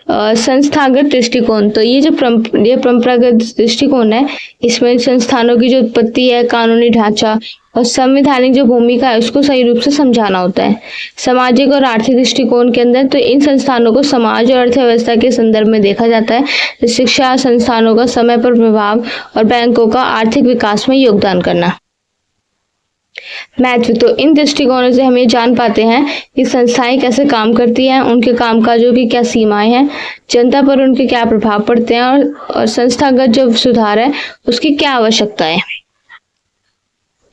Speaker 1: संस्थागत दृष्टिकोण, तो ये परंपरागत दृष्टिकोण है, इसमें संस्थानों की जो उत्पत्ति है, कानूनी ढांचा और संवैधानिक जो भूमिका है उसको सही रूप से समझाना होता है। सामाजिक और आर्थिक दृष्टिकोण के अंदर तो इन संस्थानों को समाज और अर्थव्यवस्था के संदर्भ में देखा जाता है। शिक्षा संस्थानों का समय पर प्रभाव और बैंकों का आर्थिक विकास में योगदान करना। महत्व, तो इन दृष्टिकोणों से हम ये जान पाते हैं कि संस्थाएं कैसे काम करती हैं, उनके कामकाजों की क्या सीमाएं हैं, जनता पर उनके क्या प्रभाव पड़ते हैं और संस्थागत जो सुधार है उसकी क्या आवश्यकता है।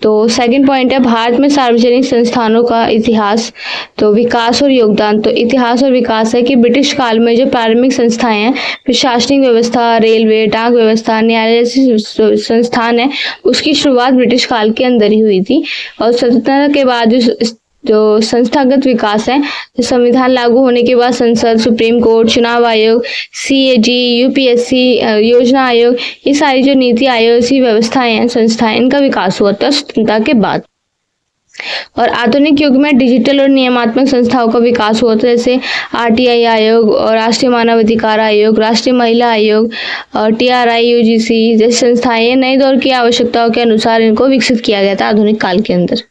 Speaker 1: तो सेकंड पॉइंट है भारत में सार्वजनिक संस्थानों का इतिहास, तो विकास और योगदान। तो इतिहास और विकास है कि ब्रिटिश काल में जो प्रारंभिक संस्थाएं हैं, प्रशासनिक व्यवस्था, रेलवे, डाक व्यवस्था, न्यायालय जैसे संस्थान है, उसकी शुरुआत ब्रिटिश काल के अंदर ही हुई थी। और स्वतंत्रता के बाद जो संस्थागत विकास है, संविधान लागू होने के बाद संसद, सुप्रीम कोर्ट, चुनाव आयोग, CAG, UPSC, योजना आयोग, ये सारी जो नीति आयोग की व्यवस्थाएं हैं, संस्थाएं, इनका विकास हुआ था स्वतंत्रता के बाद। और आधुनिक युग में डिजिटल और नियमात्मक संस्थाओं का विकास हुआ था, जैसे RTI आयोग और राष्ट्रीय मानव अधिकार आयोग, राष्ट्रीय महिला आयोग और TRI, UGC जैसी संस्थाएं नए दौर की आवश्यकताओं के अनुसार इनको विकसित किया गया था आधुनिक काल के अंदर।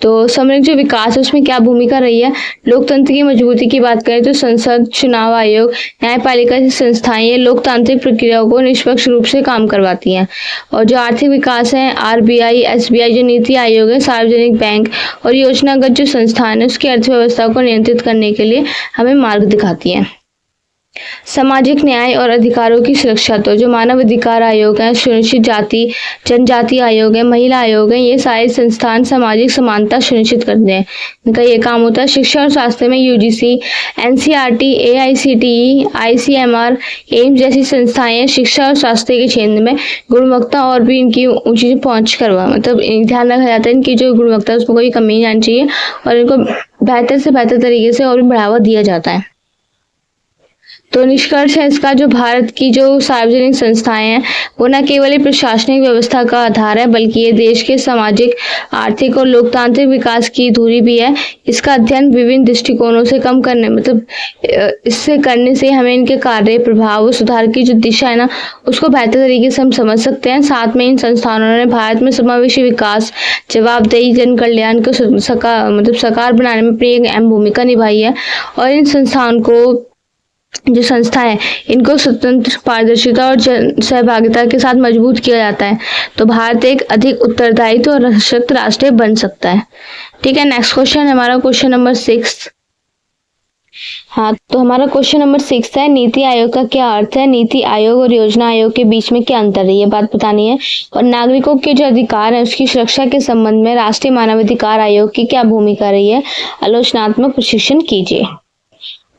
Speaker 1: तो समग्र जो विकास है उसमें क्या भूमिका रही है? लोकतंत्र की मजबूती की बात करें तो संसद, चुनाव आयोग, न्यायपालिका जैसी संस्थाएं ये लोकतांत्रिक प्रक्रियाओं को निष्पक्ष रूप से काम करवाती हैं। और जो आर्थिक विकास है, RBI, SBI जो नीति आयोग है, सार्वजनिक बैंक और योजनागत जो संस्थान है उसकी अर्थव्यवस्था को नियंत्रित करने के लिए हमें मार्ग दिखाती है। सामाजिक न्याय और अधिकारों की सुरक्षा, तो जो मानव अधिकार आयोग है, सुनिश्चित जाति जनजाति आयोग है, महिला आयोग है, ये सारे संस्थान सामाजिक समानता सुनिश्चित करते हैं, इनका ये काम होता है। शिक्षा और स्वास्थ्य में UGC, NCERT, AICTE, ICMR, AIIMS जैसी संस्थाएं शिक्षा और स्वास्थ्य के क्षेत्र में गुणवत्ता और भी इनकी ऊंची पहुंच करवा, मतलब ध्यान रखा जाता है इनकी जो गुणवत्ता है उसमें कोई कमी नहीं आनी चाहिए और इनको बेहतर से बेहतर तरीके से और भी बढ़ावा दिया जाता है। तो निष्कर्ष है इसका, जो भारत की जो सार्वजनिक संस्थाएं हैं वो न केवल प्रशासनिक व्यवस्था का आधार है बल्कि ये देश के सामाजिक, आर्थिक और लोकतांत्रिक विकास की धुरी भी है। इसका अध्ययन विभिन्न दृष्टिकोणों से कम करने, मतलब इससे करने से हमें इनके कार्य, प्रभाव और सुधार की जो दिशा है ना उसको बेहतर तरीके से हम समझ सकते हैं। साथ में इन संस्थानों ने भारत में समावेशी विकास, जवाबदेही, जन कल्याण को साकार बनाने में अपनी एक अहम भूमिका निभाई है। और इन संस्थान को जो संस्था है इनको स्वतंत्र, पारदर्शिता और जन सहभागिता के साथ मजबूत किया जाता है तो भारत एक अधिक उत्तरदायित्व और सशक्त राष्ट्र बन सकता है। ठीक है, नेक्स्ट क्वेश्चन हमारा क्वेश्चन नंबर 6। हाँ, तो हमारा क्वेश्चन नंबर 6 है, नीति आयोग का क्या अर्थ है? नीति आयोग और योजना आयोग के बीच में क्या अंतर है, ये बात बतानी है। और नागरिकों के जो अधिकार है उसकी सुरक्षा के संबंध में राष्ट्रीय मानवाधिकार आयोग की क्या भूमिका रही है? आलोचनात्मक प्रशिक्षण कीजिए।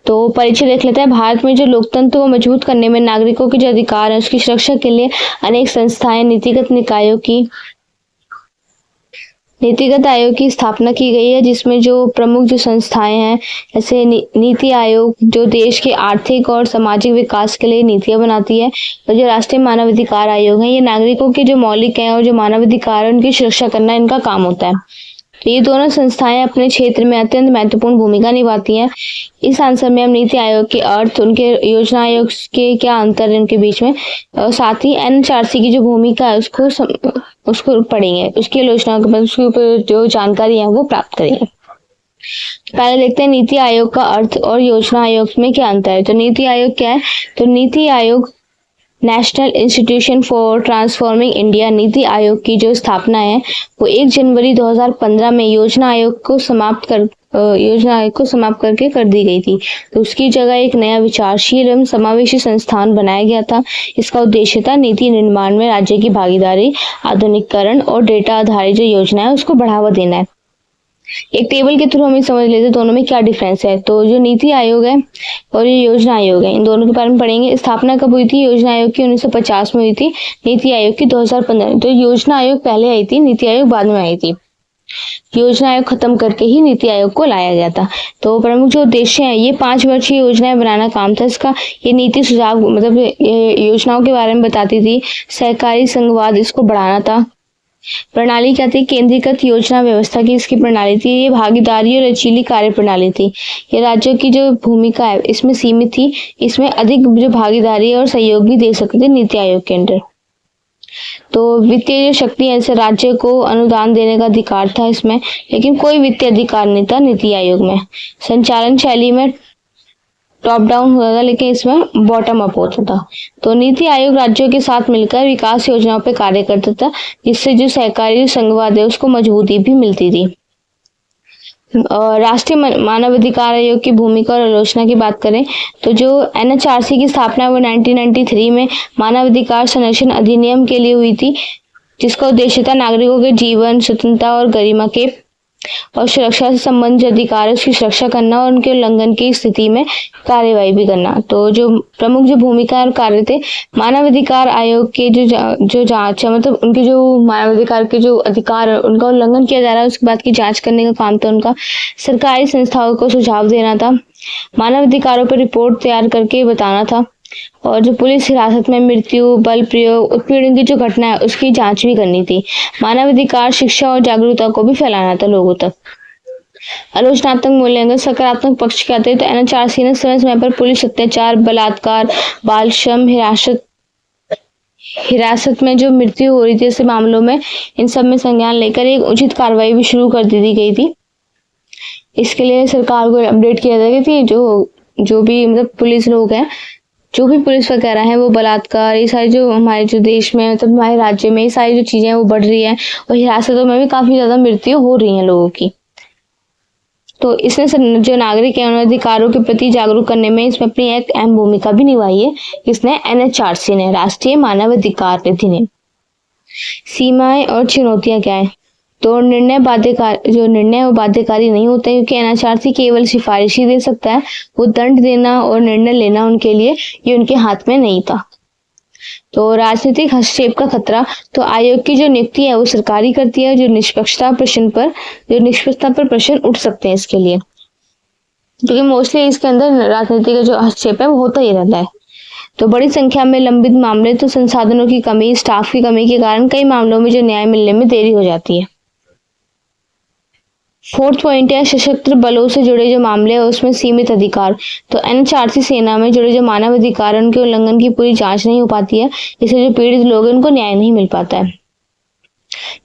Speaker 1: तो परिचय देख लेते हैं। भारत में जो लोकतंत्र को मजबूत करने में नागरिकों के जो अधिकार है उसकी सुरक्षा के लिए अनेक संस्थाएं, नीतिगत आयोग की स्थापना की गई है, जिसमें जो प्रमुख जो संस्थाएं हैं जैसे नीति आयोग जो देश के आर्थिक और सामाजिक विकास के लिए नीतियां बनाती है, और जो राष्ट्रीय मानवाधिकार आयोग है ये नागरिकों के जो मौलिक हैं और जो मानवाधिकार है उनकी सुरक्षा करना इनका काम होता है। तो ये दोनों संस्थाएं अपने क्षेत्र में अत्यंत महत्वपूर्ण भूमिका निभाती हैं। इस आंसर में हम नीति आयोग के अर्थ, उनके योजना आयोग के क्या अंतर है उनके बीच में, और साथ ही NHRC की जो भूमिका है उसको पढ़ेंगे, उसकी आलोचना उसके ऊपर जो जानकारी है वो प्राप्त करेंगे। पहले देखते हैं नीति आयोग का अर्थ और योजना आयोग में क्या अंतर है। तो नीति आयोग क्या है? तो NITI Aayog national institution for transforming India, NITI Aayog की जो स्थापना है वो 1 जनवरी 2015 में योजना आयोग को समाप्त योजना आयोग को समाप्त करके कर दी गई थी। तो उसकी जगह एक नया विचारशील एवं समावेशी संस्थान बनाया गया था। इसका उद्देश्य था नीति निर्माण में राज्य की भागीदारी, आधुनिकीकरण और डेटा आधारित जो योजना है उसको बढ़ावा देना है। एक टेबल के थ्रू हम समझ लेते हैं दोनों में क्या डिफरेंस है। तो जो नीति आयोग है और ये योजना आयोग है, इन दोनों के बारे में पढ़ेंगे। स्थापना कब हुई थी? योजना आयोग की 1950 में हुई थी, नीति आयोग की 2015। तो योजना आयोग पहले आई थी, नीति आयोग बाद में आई थी। योजना आयोग खत्म करके ही नीति आयोग को लाया गया था। तो प्रमुख जो उद्देश्य है, ये 5 वर्षीय योजनाएं बनाना काम था इसका। ये नीति सुझाव मतलब ये योजनाओं के बारे में बताती थी। सहकारी संघवाद इसको बढ़ाना था। प्रणाली क्या थी? केंद्रीकृत योजना व्यवस्था की इसकी प्रणाली थी। ये भागीदारी और लचीली कार्य प्रणाली थी। ये राज्यों की जो भूमिका है इसमें सीमित थी। इसमें अधिक जो भागीदारी और सहयोग भी दे सकते थे नीति आयोग के अंदर। तो वित्तीय जो शक्ति है, जैसे राज्य को अनुदान देने का अधिकार था इसमें, लेकिन कोई वित्तीय अधिकार नहीं था नीति आयोग में। संचालन शैली में टॉप डाउन होता था, लेकिन इसमें बॉटम अप होता था। तो नीति आयोग राज्यों के साथ मिलकर विकास योजनाओं पर कार्य करता था, जिससे जो सहकारी संघवाद है उसको मजबूती भी मिलती थी। राष्ट्रीय मानवाधिकार आयोग की भूमिका और आलोचना की बात करें तो जो NHRC की स्थापना वो 1993 में मानवाधिकार संरक्षण अधिनियम के लिए हुई थी, जिसका उद्देश्य था नागरिकों के जीवन, स्वतंत्रता और गरिमा के और सुरक्षा से संबंधित अधिकारों की सुरक्षा करना और उनके उल्लंघन की स्थिति में कार्यवाही भी करना। तो जो प्रमुख जो भूमिका और कार्य थे, मानवाधिकार आयोग के जो जांच है, मतलब उनके जो मानवाधिकार के जो अधिकार है उनका उल्लंघन किया जा रहा है उसके बाद की जांच करने का काम था उनका। सरकारी संस्थाओं को सुझाव देना था। मानवाधिकारों पर रिपोर्ट तैयार करके बताना था। और जो पुलिस हिरासत में मृत्यु, बल प्रयोग, उत्पीड़न की जो घटना है उसकी जांच भी करनी थी। मानवाधिकार शिक्षा और जागरूकता को भी फैलाना था लोगों तक। आलोचनात्मक मूल्यांकन सकारात्मक पक्ष क्या थे? तो NHRC ने समय समय पर पुलिस अत्याचार, बलात्कार, बाल श्रम, हिरासत में जो मृत्यु हो रही थी ऐसे मामलों में, इन सब में संज्ञान लेकर एक उचित कार्रवाई भी शुरू कर दी गई थी। इसके लिए सरकार को अपडेट किया जाएगा कि जो भी मतलब पुलिस लोग हैं, जो भी पुलिस वगैरह है, वो बलात्कार, ये सारी जो हमारे जो देश में मतलब हमारे राज्य में ये सारी जो चीजें वो बढ़ रही है और हिरासतों में भी काफी ज्यादा मृत्यु हो रही है लोगों की। तो इसने जो नागरिक है उन अधिकारों के प्रति जागरूक करने में इसमें अपनी एक अहम भूमिका भी निभाई है। इसने NHRC ने, राष्ट्रीय मानवाधिकार निधि ने। सीमाएं और चुनौतियां क्या है? तो निर्णय वो बाध्यकारी नहीं होते, क्योंकि NHRC केवल सिफारिशी दे सकता है। वो दंड देना और निर्णय लेना उनके लिए ये उनके हाथ में नहीं था। तो राजनीतिक हस्तक्षेप का खतरा, तो आयोग की जो नियुक्ति है वो सरकारी करती है। जो निष्पक्षता पर प्रश्न उठ सकते हैं इसके लिए, क्योंकि मोस्टली इसके अंदर राजनीति का जो हस्तक्षेप है वो होता ही रहता है। तो बड़ी संख्या में लंबित मामले, तो संसाधनों की कमी, स्टाफ की कमी के कारण कई मामलों में जो न्याय मिलने में देरी हो जाती है। 4th पॉइंट है सशस्त्र बलों से जुड़े जो मामले हैं उसमें सीमित अधिकार। तो NHRC सेना में जुड़े जो मानव अधिकार उनके उल्लंघन की पूरी जांच नहीं हो पाती है, इससे जो पीड़ित लोग हैं उनको न्याय नहीं मिल पाता है।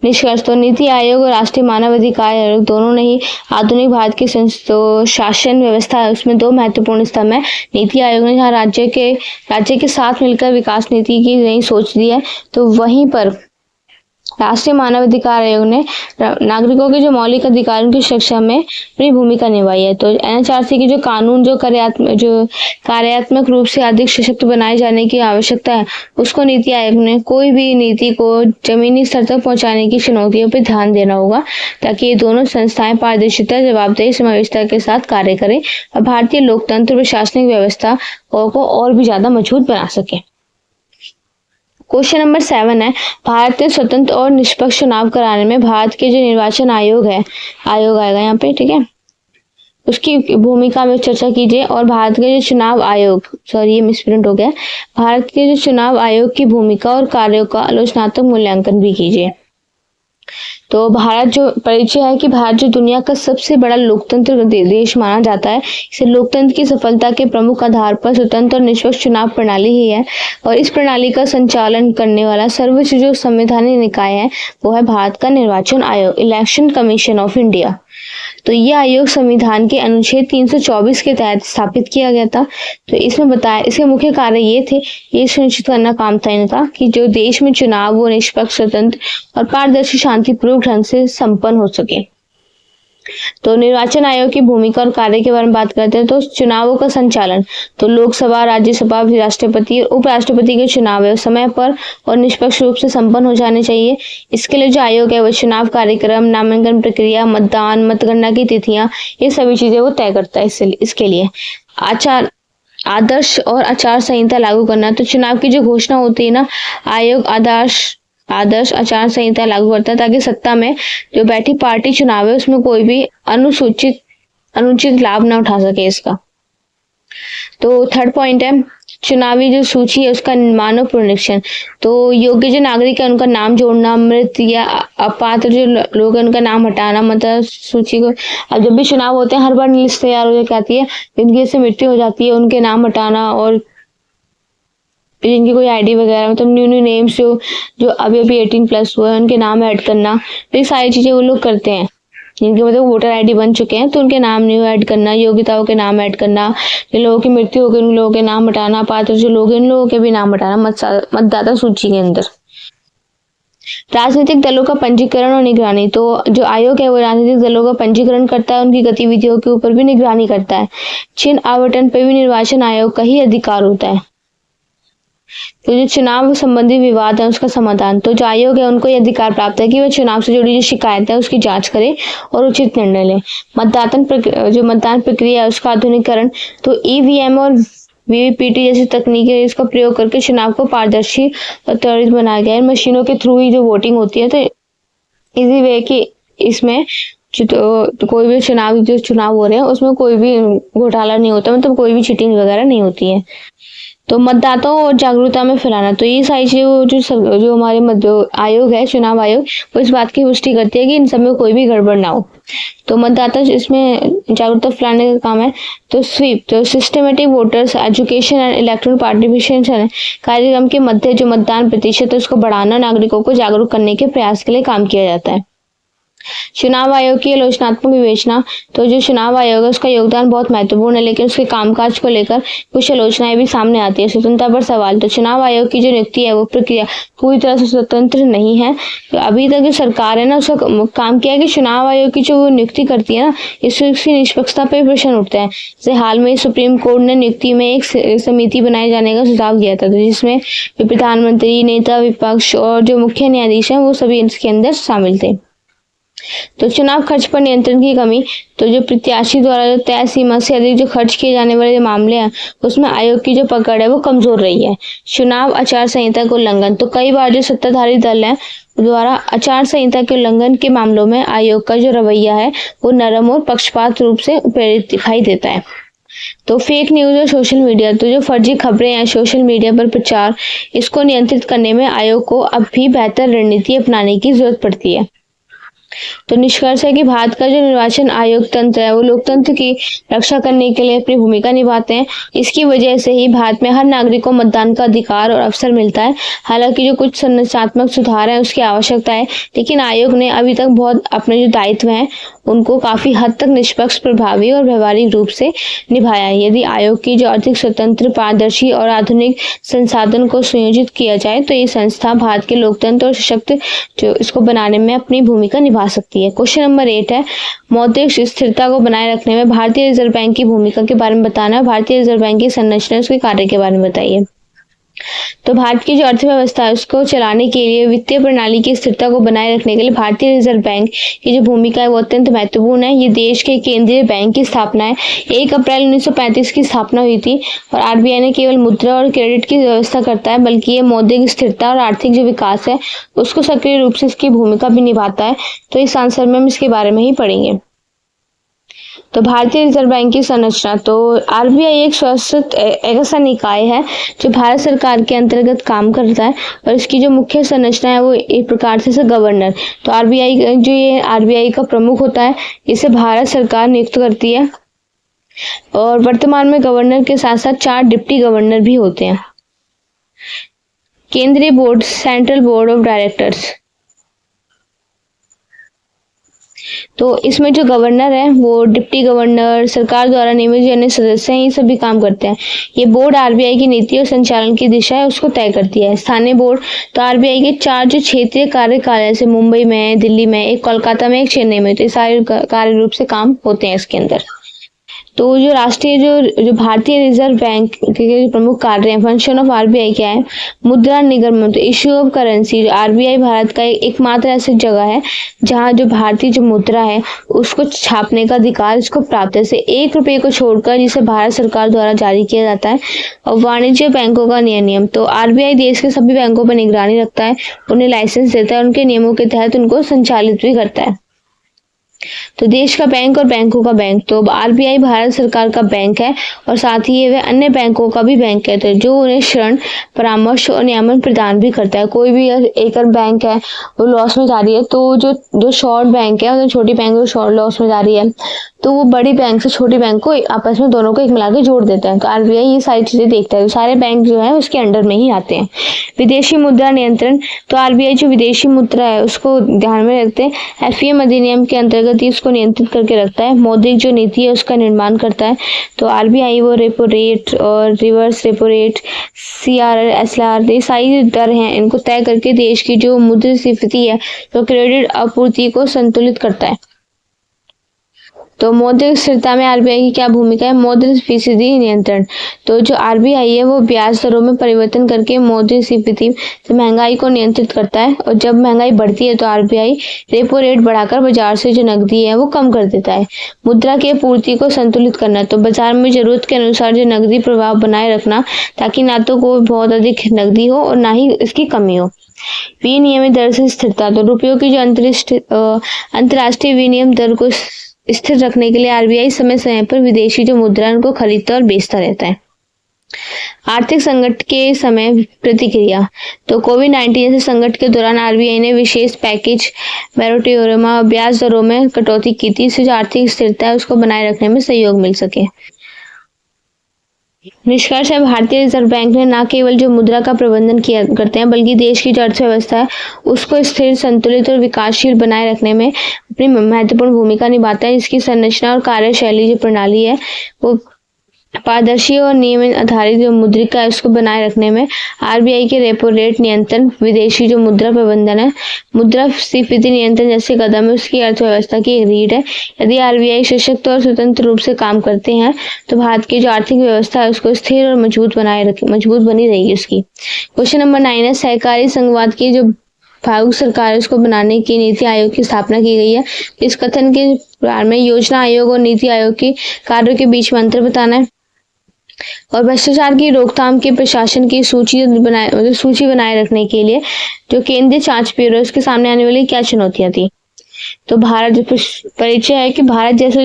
Speaker 1: निष्कर्ष, तो नीति आयोग और राष्ट्रीय मानव अधिकार आयोग दोनों ने ही आधुनिक भारत की शासन व्यवस्था है उसमें 2 महत्वपूर्ण स्तंभ है। नीति आयोग ने जहाँ राज्य के साथ मिलकर विकास नीति की नई सोच दी है, तो वहीं पर राष्ट्रीय मानवाधिकार आयोग ने नागरिकों के जो मौलिक अधिकारों की सुरक्षा में अपनी भूमिका निभाई है। तो NHRC की जो कानून जो कार्यात्मक रूप से अधिक सशक्त बनाए जाने की आवश्यकता है, उसको नीति आयोग ने कोई भी नीति को जमीनी स्तर तक पहुंचाने की चुनौतियों पर ध्यान देना होगा, ताकि ये दोनों संस्थाएं पारदर्शिता, जवाबदेही, समावेशिता के साथ कार्य करें और भारतीय लोकतंत्र प्रशासनिक व्यवस्था को और भी ज्यादा मजबूत बना सके। क्वेश्चन नंबर 7 है, भारत में स्वतंत्र और निष्पक्ष चुनाव कराने में भारत के जो निर्वाचन आयोग आएगा यहाँ पे, ठीक है, उसकी भूमिका में चर्चा कीजिए। और भारत के जो चुनाव आयोग, ये मिसप्रिंट हो गया, भारत के जो चुनाव आयोग की भूमिका और कार्यों का आलोचनात्मक मूल्यांकन भी कीजिए। तो भारत जो परिचय है कि भारत जो दुनिया का सबसे बड़ा लोकतंत्र देश माना जाता है। इसे लोकतंत्र की सफलता के प्रमुख आधार पर स्वतंत्र और निष्पक्ष चुनाव प्रणाली ही है, और इस प्रणाली का संचालन करने वाला सर्वोच्च जो संवैधानिक निकाय है वो है भारत का निर्वाचन आयोग, इलेक्शन कमीशन ऑफ इंडिया। तो ये आयोग संविधान के अनुच्छेद 324 के तहत स्थापित किया गया था। तो इसमें बताया, इसके मुख्य कार्य ये थे, ये सुनिश्चित करना काम था इनका कि जो देश में चुनाव वो निष्पक्ष, स्वतंत्र और पारदर्शी, शांतिपूर्वक ढंग से संपन्न हो सके। तो निर्वाचन आयोग की भूमिका और कार्य के बारे में बात करते हैं तो चुनावों का संचालन, तो लोकसभा, राज्यसभा, राष्ट्रपति और उपराष्ट्रपति के चुनाव है समय पर और निष्पक्ष रूप से संपन्न हो जाने चाहिए। इसके लिए जो आयोग है वो चुनाव कार्यक्रम, नामांकन प्रक्रिया, मतदान, मतगणना की तिथियां, ये सभी चीजें वो तय करता है। इसके लिए आदर्श और आचार संहिता लागू करना, तो चुनाव की जो घोषणा होती है ना, आयोग आदर्श आचार संहिता लागू करता है ताकि सत्ता में जो बैठी पार्टी चुनाव है उसमें कोई भी अनुचित लाभ ना उठा सके इसका। तो थर्ड पॉइंट है चुनावी जो सूची है उसका निर्माण और पुनरीक्षण, तो योग्य जो नागरिक है उनका नाम जोड़ना, मृत या अपात्र जो लोग हैं उनका नाम हटाना, मतलब सूची को। अब जब भी चुनाव होते हैं हर बार लिस्ट तैयार हो जाती आती है, जिनकी से मृत्यु हो जाती है उनके नाम हटाना, और जिनकी कोई आईडी वगैरह मतलब न्यू नेम्स जो अभी 18+ हुए हैं उनके नाम ऐड करना, तो ये सारी चीजें वो लोग करते हैं। जिनके मतलब वोटर आईडी बन चुके हैं तो उनके नाम न्यू ऐड करना, योग्यताओं के नाम ऐड करना, जिन लोगों की मृत्यु हो गई उन लोगों के नाम हटाना, पात्र जो लोग हैं उन लोगों के भी नाम हटाना मतदाता सूची के अंदर। राजनीतिक दलों का पंजीकरण और निगरानी, तो जो आयोग है वो राजनीतिक दलों का पंजीकरण करता है, उनकी गतिविधियों के ऊपर भी निगरानी करता है। चिन्ह आवंटन पर भी निर्वाचन आयोग का ही अधिकार होता है। तो जो चुनाव संबंधी विवाद है उसका समाधान, तो जो आयोग है उनको ये अधिकार प्राप्त है कि वह चुनाव से जुड़ी जो शिकायत है उसकी जांच करे और उचित निर्णय ले। जो मतदान प्रक्रिया है उसका आधुनिकीकरण, तो ईवीएम और वीवीपीटी जैसी तकनीकी है इसका प्रयोग करके चुनाव को पारदर्शी और त्वरित बनाया गया है। मशीनों के थ्रू ही जो वोटिंग होती है, तो इजी वे कि इसमें तो कोई भी चुनाव हो रहे हैं उसमें कोई भी घोटाला नहीं होता, मतलब कोई भी चीटिंग वगैरह नहीं होती है। तो मतदाताओं और जागरूकता में फैलाना, तो ये सारी चीजें जो हमारे आयोग है, चुनाव आयोग, वो इस बात की पुष्टि करती है कि इन सब में कोई भी गड़बड़ ना हो। तो मतदाता इसमें जागरूकता फैलाने का काम है। तो स्वीप, तो systematic voters education and electronic participation कार्यक्रम के मध्य जो मतदान प्रतिशत है उसको बढ़ाना, नागरिकों को जागरूक करने के प्रयास के लिए काम किया जाता है। चुनाव आयोग की आलोचनात्मक विवेचना, तो जो चुनाव आयोग है उसका योगदान बहुत महत्वपूर्ण है, लेकिन उसके कामकाज को लेकर कुछ आलोचनाएं भी सामने आती है। स्वतंत्रता पर सवाल, तो चुनाव आयोग की जो नियुक्ति है वो प्रक्रिया पूरी तरह से स्वतंत्र नहीं है। तो अभी तक जो सरकार है ना उसका काम किया है कि चुनाव आयोग की जो नियुक्ति करती है ना इसकी निष्पक्षता पर प्रश्न उठते हैं। जैसे हाल में सुप्रीम कोर्ट ने नियुक्ति में एक समिति बनाए जाने का सुझाव दिया था, तो जिसमें प्रधानमंत्री, नेता विपक्ष और जो मुख्य न्यायाधीश है वो सभी इसके अंदर शामिल थे। तो चुनाव खर्च पर नियंत्रण की कमी, तो जो प्रत्याशी द्वारा जो तय सीमा से अधिक जो खर्च किए जाने वाले जो मामले हैं उसमें आयोग की जो पकड़ है वो कमजोर रही है। चुनाव आचार संहिता का उल्लंघन, तो कई बार जो सत्ताधारी दल है द्वारा आचार संहिता के उल्लंघन के मामलों में आयोग का जो रवैया है वो नरम और पक्षपात रूप से प्रेरित दिखाई देता है। तो फेक न्यूज और सोशल मीडिया, तो जो फर्जी खबरें हैं सोशल मीडिया पर प्रचार, इसको नियंत्रित करने में आयोग को अब भी बेहतर रणनीति अपनाने की जरूरत पड़ती है। तो निष्कर्ष है कि भारत का जो निर्वाचन आयोग तंत्र है वो लोकतंत्र की रक्षा करने के लिए अपनी भूमिका निभाते हैं। इसकी वजह से ही भारत में हर नागरिक को मतदान का अधिकार और अवसर मिलता है। हालांकि जो कुछ संरचनात्मक सुधार है उसकी आवश्यकता है, लेकिन आयोग ने अभी तक बहुत अपने जो दायित्व हैं उनको काफी हद तक निष्पक्ष, प्रभावी और व्यवहारिक रूप से निभाया है। यदि आयोग की जो आर्थिक स्वतंत्र, पारदर्शी और आधुनिक संसाधन को संयोजित किया जाए तो ये संस्था भारत के लोकतंत्र और सशक्त जो इसको बनाने में अपनी भूमिका निभा सकती है। क्वेश्चन नंबर 8 है मौद्रिक स्थिरता को बनाए रखने में भारतीय रिजर्व बैंक की भूमिका के बारे में बताना है। भारतीय रिजर्व बैंक की संरचना, उसके कार्य के बारे में बताइए। तो भारत की जो अर्थव्यवस्था है उसको चलाने के लिए, वित्तीय प्रणाली की स्थिरता को बनाए रखने के लिए भारतीय रिजर्व बैंक की जो भूमिका है वो अत्यंत महत्वपूर्ण है। ये देश के केंद्रीय बैंक की स्थापना है। 1 अप्रैल 1935 की स्थापना हुई थी और आरबीआई ने केवल मुद्रा और क्रेडिट की व्यवस्था करता है, बल्कि ये मौद्रिक स्थिरता और आर्थिक जो विकास है उसको सक्रिय रूप से इसकी भूमिका भी निभाता है। तो इस आंसर में हम इसके बारे में ही पढ़ेंगे। तो भारतीय रिजर्व बैंक की संरचना, तो आरबीआई एक शासित ऐसा निकाय है जो भारत सरकार के अंतर्गत काम करता है और इसकी जो मुख्य संरचना है वो एक प्रकार से गवर्नर। तो आरबीआई का प्रमुख होता है, इसे भारत सरकार नियुक्त करती है और वर्तमान में गवर्नर के साथ साथ 4 डिप्टी गवर्नर भी होते हैं। केंद्रीय board, central board of directors, तो इसमें जो गवर्नर है वो डिप्टी गवर्नर, सरकार द्वारा नियमित जो अन्य सदस्य हैं, ये सभी काम करते हैं। ये बोर्ड आरबीआई की नीति और संचालन की दिशा है उसको तय करती है। स्थानीय बोर्ड, तो आरबीआई के 4 जो क्षेत्रीय कार्यकालय से मुंबई में, दिल्ली में, एक कोलकाता में, एक चेन्नई में, तो ये सारे कार्य रूप से काम होते हैं इसके अंदर। तो जो राष्ट्रीय जो भारतीय रिजर्व बैंक के जो प्रमुख कार्य हैं, फंक्शन ऑफ आरबीआई क्या है? मुद्रा निर्गमन, तो issue of currency. RBI Bharat का एकमात्र ऐसी जगह है जहां जो भारतीय जो मुद्रा है उसको छापने का अधिकार इसको प्राप्त है, से 1 रुपये को छोड़कर, जिसे भारत सरकार द्वारा जारी किया जाता है। और वाणिज्य बैंकों का नियम, तो आरबीआई देश के सभी बैंकों पर निगरानी रखता है, उन्हें लाइसेंस देता है, उनके नियमों के तहत उनको संचालित भी करता है। तो देश का बैंक और बैंकों का बैंक, तो आरबीआई भारत सरकार का बैंक है और साथ ही वह अन्य बैंकों का भी बैंक है, तो जो उन्हें ऋण, परामर्श और नियमन प्रदान भी करता है। कोई भी एक बैंक है वो लॉस में जा रही है, तो जो शॉर्ट बैंक है, जो छोटी बैंक शॉर्ट लॉस में जा रही है, तो वो बड़ी बैंक से छोटी बैंक को आपस में दोनों को एक मिला के जोड़ देता है। तो आरबीआई ये सारी चीजें देखता है, तो सारे बैंक जो है उसके अंडर में ही आते हैं। विदेशी मुद्रा नियंत्रण, तो आरबीआई जो विदेशी मुद्रा है उसको ध्यान में रखते हैं। एफईएम अधिनियम के अंतर्गत ही उसको नियंत्रित करके रखता है। मौद्रिक जो नीति है उसका निर्माण करता है। तो आरबीआई वो रेपो रेट और reverse repo rate, CRR, SLR, ये सारी दर हैं, इनको तय करके देश की जो मुद्रास्फीति है, तो क्रेडिट आपूर्ति को संतुलित करता है। तो मौद्रिक स्थिरता में आरबीआई की क्या भूमिका है? मुद्रास्फीति नियंत्रण, तो जो आरबीआई है वो ब्याज दरों में परिवर्तन करके मुद्रास्फीति से महंगाई को नियंत्रित करता है। और जब महंगाई बढ़ती है तो आरबीआई रेपो रेट बढ़ाकर बाजार से जो नकदी है वो कम कर देता है। मुद्रा की आपूर्ति को संतुलित करना, तो बाजार में जरूरत के अनुसार जो नकदी प्रवाह बनाए रखना, ताकि ना तो कोई बहुत अधिक नकदी हो और ना ही इसकी कमी हो। विनिमय दर से स्थिरता, तो रुपयों की जो अंतर्राष्ट्रीय विनिमय दर को स्थिर रखने के लिए आरबीआई समय समय पर विदेशी जो मुद्रा है उनको खरीदता और बेचता रहता है। आर्थिक संकट के समय प्रतिक्रिया, तो कोविड-19 जैसे संकट के दौरान आरबीआई ने विशेष पैकेज, मोरेटोरियम, ब्याज दरों में कटौती की थी, इससे जो आर्थिक स्थिरता है उसको बनाए रखने में सहयोग मिल सके। निष्कर्ष है, भारतीय रिजर्व बैंक ने न केवल जो मुद्रा का प्रबंधन किया करते हैं, बल्कि देश की जो अर्थव्यवस्था है उसको स्थिर, संतुलित और विकासशील बनाए रखने में अपनी महत्वपूर्ण भूमिका निभाता है। इसकी संरचना और कार्यशैली जो प्रणाली है वो पारदर्शी और नियमित आधारित जो मुद्रिका है उसको बनाए रखने में आरबीआई के रेपो रेट नियंत्रण, विदेशी जो मुद्रा प्रबंधन है, मुद्रास्फीति नियंत्रण जैसे कदम है उसकी अर्थव्यवस्था की एक रीढ़ है। यदि आरबीआई सशक्त और स्वतंत्र रूप से काम करते हैं तो भारत की जो आर्थिक व्यवस्था है उसको स्थिर और मजबूत बनी रहेगी उसकी। क्वेश्चन नंबर 9 है, सहकारी संघवाद की जो भारत सरकार है उसको बनाने की नीति आयोग की स्थापना की गई है। इस कथन के प्रारंभ में योजना आयोग और नीति आयोग के कार्यों के बीच में अंतर बताना है। और भ्रष्टाचार की रोकथाम के प्रशासन की सूची बनाए रखने के लिए जो केंद्रीय जांच ब्यूरो उसके सामने आने वाली क्या चुनौतियां थी? तो भारत परिचय है कि भारत जैसे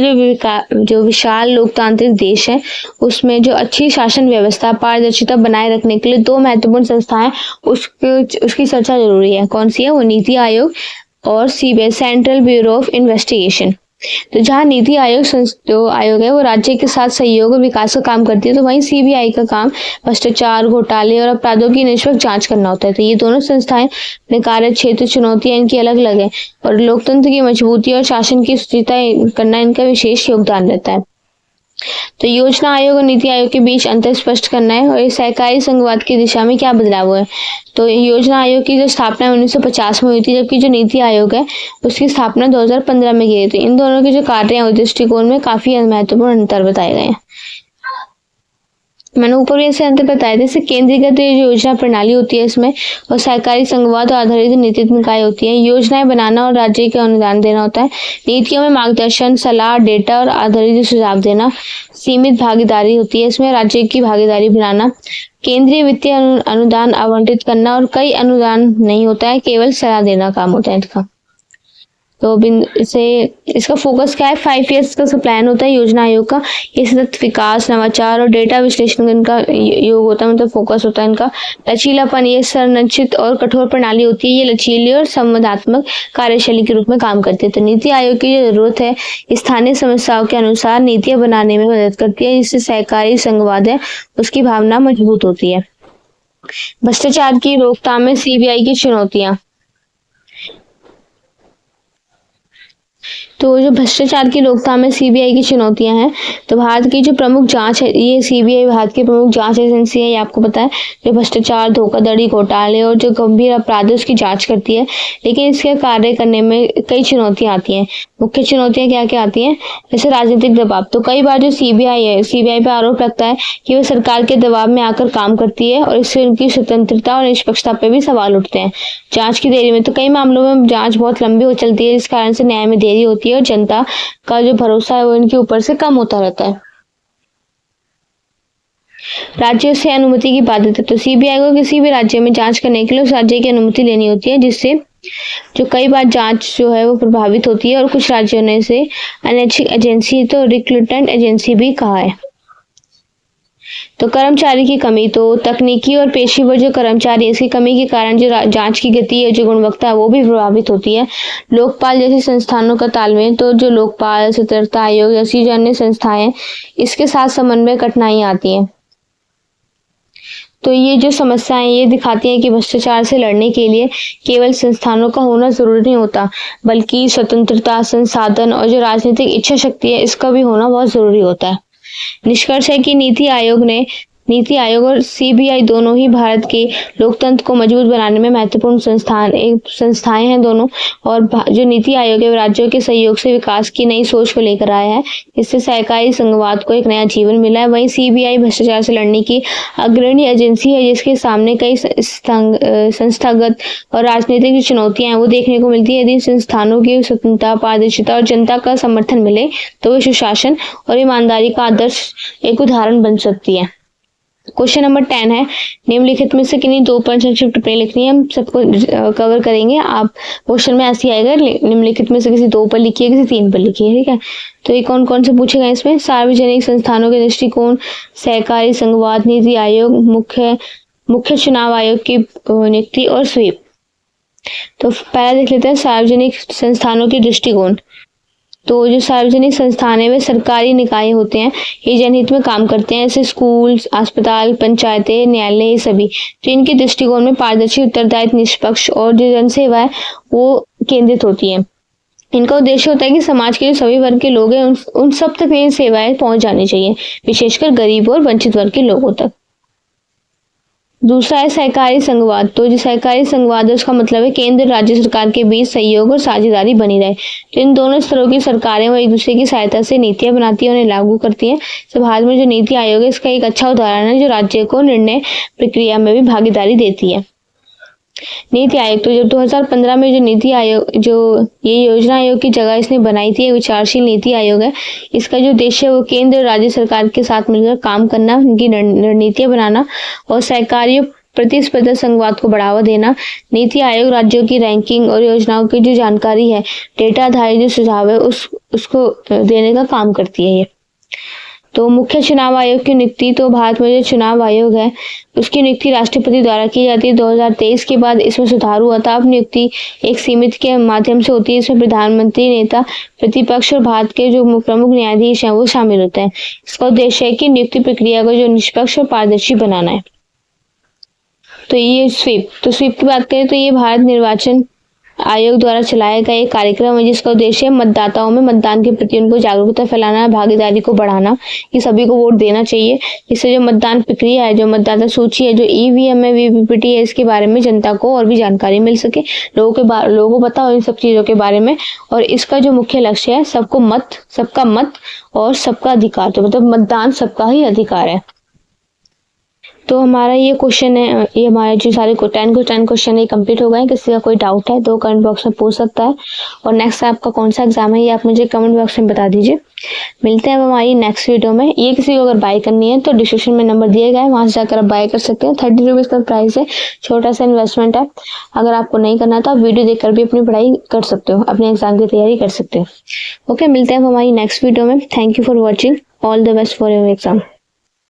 Speaker 1: जो विशाल लोकतांत्रिक देश है उसमें जो अच्छी शासन व्यवस्था, पारदर्शिता बनाए रखने के लिए 2 महत्वपूर्ण संस्थाएं उसकी चर्चा जरूरी है। कौन सी है? वो नीति आयोग और CBI, central bureau of investigation. तो जहाँ नीति आयोग जो आयोग है वो राज्य के साथ सहयोग और विकास का काम करती है, तो वहीं सीबीआई का काम भ्रष्टाचार, घोटाले और अपराधों की निष्पक्ष जांच करना होता है। तो ये दोनों संस्थाएं अपने कार्य क्षेत्र, चुनौतियां इनकी अलग अलग है और लोकतंत्र की मजबूती और शासन की सुचिता करना इनका विशेष योगदान रहता है। तो योजना आयोग और नीति आयोग के बीच अंतर स्पष्ट करना है और ये सहकारी संघवाद की दिशा में क्या बदलाव हुआ है। तो योजना आयोग की जो स्थापना 1950 में हुई थी, जबकि जो नीति आयोग है उसकी स्थापना 2015 में की गई थी। इन दोनों के जो कार्य हैं दृष्टिकोण में काफी महत्वपूर्ण अंतर बताए गए हैं। मैंने ऊपर भी ऐसे अंतर बताए थे, केंद्रीकृत योजना प्रणाली होती है इसमें, और सहकारी संघवाद आधारित नीति निकाय होती है। योजनाएं बनाना और राज्य को अनुदान देना होता है। नीतियों में मार्गदर्शन, सलाह, डेटा और आधारित सुझाव देना। सीमित भागीदारी होती है इसमें, राज्य की भागीदारी बनाना। केंद्रीय वित्तीय अनुदान आवंटित करना और कई अनुदान नहीं होता है, केवल सलाह देना काम होता है इसका। तो इसका फोकस क्या है? 5 ईयर्स का प्लान होता है योजना आयोग का। ये सतत विकास, नवाचार और डेटा विश्लेषण इनका योग होता है, मतलब फोकस होता है इनका। लचीलापन, ये संरचित और कठोर प्रणाली होती है। ये लचीली और संवादात्मक कार्यशैली के रूप में काम करती है। तो नीति आयोग की जो जरूरत है स्थानीय समस्याओं के अनुसार नीतियां बनाने में मदद करती है, जिससे सहकारी संघवाद है उसकी भावना मजबूत होती है। भ्रष्टाचार की रोकथाम में सीबीआई की चुनौतियां, तो जो भ्रष्टाचार की रोकथाम में सीबीआई की चुनौतियां हैं, तो भारत की जो प्रमुख जांच है, ये सीबीआई भारत की प्रमुख जांच एजेंसी है, ये आपको पता है, जो भ्रष्टाचार, धोखाधड़ी, घोटाले और जो गंभीर अपराध है उसकी जांच करती है। लेकिन इसके कार्य करने में कई चुनौतियां आती हैं। मुख्य चुनौतियां क्या क्या आती हैं? जैसे राजनीतिक दबाव। तो कई बार जो सीबीआई है, सीबीआई पर आरोप लगता है कि वह सरकार के दबाव में आकर काम करती है और इससे उनकी स्वतंत्रता और निष्पक्षता पर भी सवाल उठते हैं। जांच की देरी में, तो कई मामलों में जांच बहुत लंबी हो चलती है, जिस कारण से न्याय में देरी होती है और जनता का जो भरोसा है वो इनके ऊपर से कम होता रहता है। राज्यों से अनुमति की बाध्यता। तो सीबीआई को किसी भी राज्य में जांच करने के लिए उस राज्य की अनुमति लेनी होती है, जिससे जो कई बार जांच जो है वो प्रभावित होती है और कुछ राज्यों ने इसे अनैच्छिक एजेंसी, तो रिक्रूटमेंट एजेंसी भी कहा है। तो कर्मचारी की कमी। तो तकनीकी और पेशेवर जो कर्मचारी, इसकी कमी के कारण जो जांच की गति है, जो गुणवत्ता है, वो भी प्रभावित होती है। लोकपाल जैसी संस्थानों का तालमेल। तो जो लोकपाल, सतर्कता आयोग जैसी जो अन्य संस्थाएं, इसके साथ समन्वय कठिनाइयां आती हैं। तो ये जो समस्याएं ये दिखाती हैं कि भ्रष्टाचार से लड़ने के लिए केवल संस्थानों का होना जरूरी नहीं होता, बल्कि स्वतंत्रता, संसाधन और जो राजनीतिक इच्छा शक्ति है, इसका भी होना बहुत जरूरी होता है। निष्कर्ष है कि नीति आयोग और सीबीआई दोनों ही भारत के लोकतंत्र को मजबूत बनाने में महत्वपूर्ण संस्थाएं हैं दोनों। और जो नीति आयोग है, राज्यों के सहयोग से विकास की नई सोच को लेकर आया है। इससे सहकारी संघवाद को एक नया जीवन मिला है। वहीं सीबीआई भ्रष्टाचार से लड़ने की अग्रणी एजेंसी है, जिसके सामने कई संस्थागत और राजनीतिक चुनौतियां हैं वो देखने को मिलती है। यदि संस्थानों की स्वतंत्रता, पारदर्शिता और जनता का समर्थन मिले तो वे सुशासन और ईमानदारी का आदर्श एक उदाहरण बन सकती है। क्वेश्चन नंबर 10 है, निम्नलिखित में से किन्हीं 2 पर संक्षिप्त टिप्पणी लिखनी है। हम सबको कवर करेंगे। आप क्वेश्चन में ऐसे आएगा, निम्नलिखित में से किसी 2 पर लिखिए, किसी 3 पर लिखिए, ठीक है। तो ये कौन कौन से पूछेगा इसमें? सार्वजनिक संस्थानों के दृष्टिकोण, सहकारी संघवाद, नीति आयोग, मुख्य चुनाव आयोग की नियुक्ति और स्वीप। तो पहला देख लेते हैं सार्वजनिक संस्थानों के दृष्टिकोण। तो जो सार्वजनिक संस्थान है वे सरकारी निकाय होते हैं, ये जनहित में काम करते हैं, जैसे स्कूल, अस्पताल, पंचायतें, न्यायालय, ये सभी। तो इनके दृष्टिकोण में पारदर्शी, उत्तरदायित्व, निष्पक्ष और जो जनसेवा है वो केंद्रित होती है। इनका उद्देश्य होता है कि समाज के जो सभी वर्ग के लोग हैं उन सब तक ये सेवाएं पहुंच जानी चाहिए, विशेषकर गरीब और वंचित वर्ग के लोगों तक। दूसरा है सहकारी संघवाद। तो जो सहकारी संघवाद है उसका मतलब है केंद्र राज्य सरकार के बीच सहयोग और साझेदारी बनी रहे। तो इन दोनों स्तरों की सरकारें वो एक दूसरे की सहायता से नीतियां बनाती है, उन्हें लागू करती हैं। तो भारत में जो नीति आयोग है इसका एक अच्छा उदाहरण है, जो राज्य को निर्णय प्रक्रिया में भी भागीदारी देती है। नीति आयोग। तो जब 2015 में जो नीति आयोग, जो ये योजना आयोग की जगह इसने बनाई थी, विचारशील नीति आयोग है। इसका जो उद्देश्य है वो केंद्र राज्य सरकार के साथ मिलकर काम करना, उनकी रणनीतियां बनाना और सहकारी प्रतिस्पर्धा संघवाद को बढ़ावा देना। नीति आयोग राज्यों की रैंकिंग और योजनाओं की जो जानकारी है, डेटा आधारित जो सुझाव है उसको देने का काम करती है ये। तो मुख्य चुनाव आयोग की नियुक्ति। तो भारत में जो चुनाव आयोग है उसकी नियुक्ति राष्ट्रपति द्वारा की जाती है। 2023 के बाद इसमें सुधार हुआ था। अब नियुक्ति एक समिति के माध्यम से होती है। इसमें प्रधानमंत्री, नेता प्रतिपक्ष और भारत के जो प्रमुख न्यायाधीश हैं वो शामिल होते हैं। इसका उद्देश्य है कि नियुक्ति प्रक्रिया को जो निष्पक्ष और पारदर्शी बनाना है। तो ये स्वीप। तो स्वीप की बात करें तो ये भारत निर्वाचन आयोग द्वारा चलाया गया एक कार्यक्रम है, जिसका उद्देश्य मतदाताओं में मतदान के प्रति उनको जागरूकता फैलाना, भागीदारी को बढ़ाना, कि सभी को वोट देना चाहिए। इससे जो मतदान प्रक्रिया है, जो मतदाता सूची है, जो ईवीएम है, वीवीपीएटी है, इसके बारे में जनता को और भी जानकारी मिल सके, लोगों को पता हो इन सब चीजों के बारे में। और इसका जो मुख्य लक्ष्य है सबका मत और सबका अधिकार। तो मतलब मतदान सबका ही अधिकार है। तो हमारा ये क्वेश्चन है, ये हमारे जो सारे 10 क्वेश्चन है कंप्लीट हो गए। किसी का कोई डाउट है तो कमेंट बॉक्स में पूछ सकता है। और नेक्स्ट आपका कौन सा एग्जाम है ये आप मुझे कमेंट बॉक्स में बता दीजिए। मिलते हैं हमारी नेक्स्ट वीडियो में। ये किसी को अगर बाय करनी है तो डिस्क्रिप्शन में नंबर दिए गए हैं, वहां से जाकर आप बाय कर सकते हैं। 30 रुपीज का प्राइस है, छोटा सा इन्वेस्टमेंट है। अगर आपको नहीं करना तो आप वीडियो देखकर भी अपनी पढ़ाई कर सकते हो, अपने एग्जाम की तैयारी कर सकते हो। ओके, मिलते हैं हमारी नेक्स्ट वीडियो में। Thank you for watching. All the best for your exam.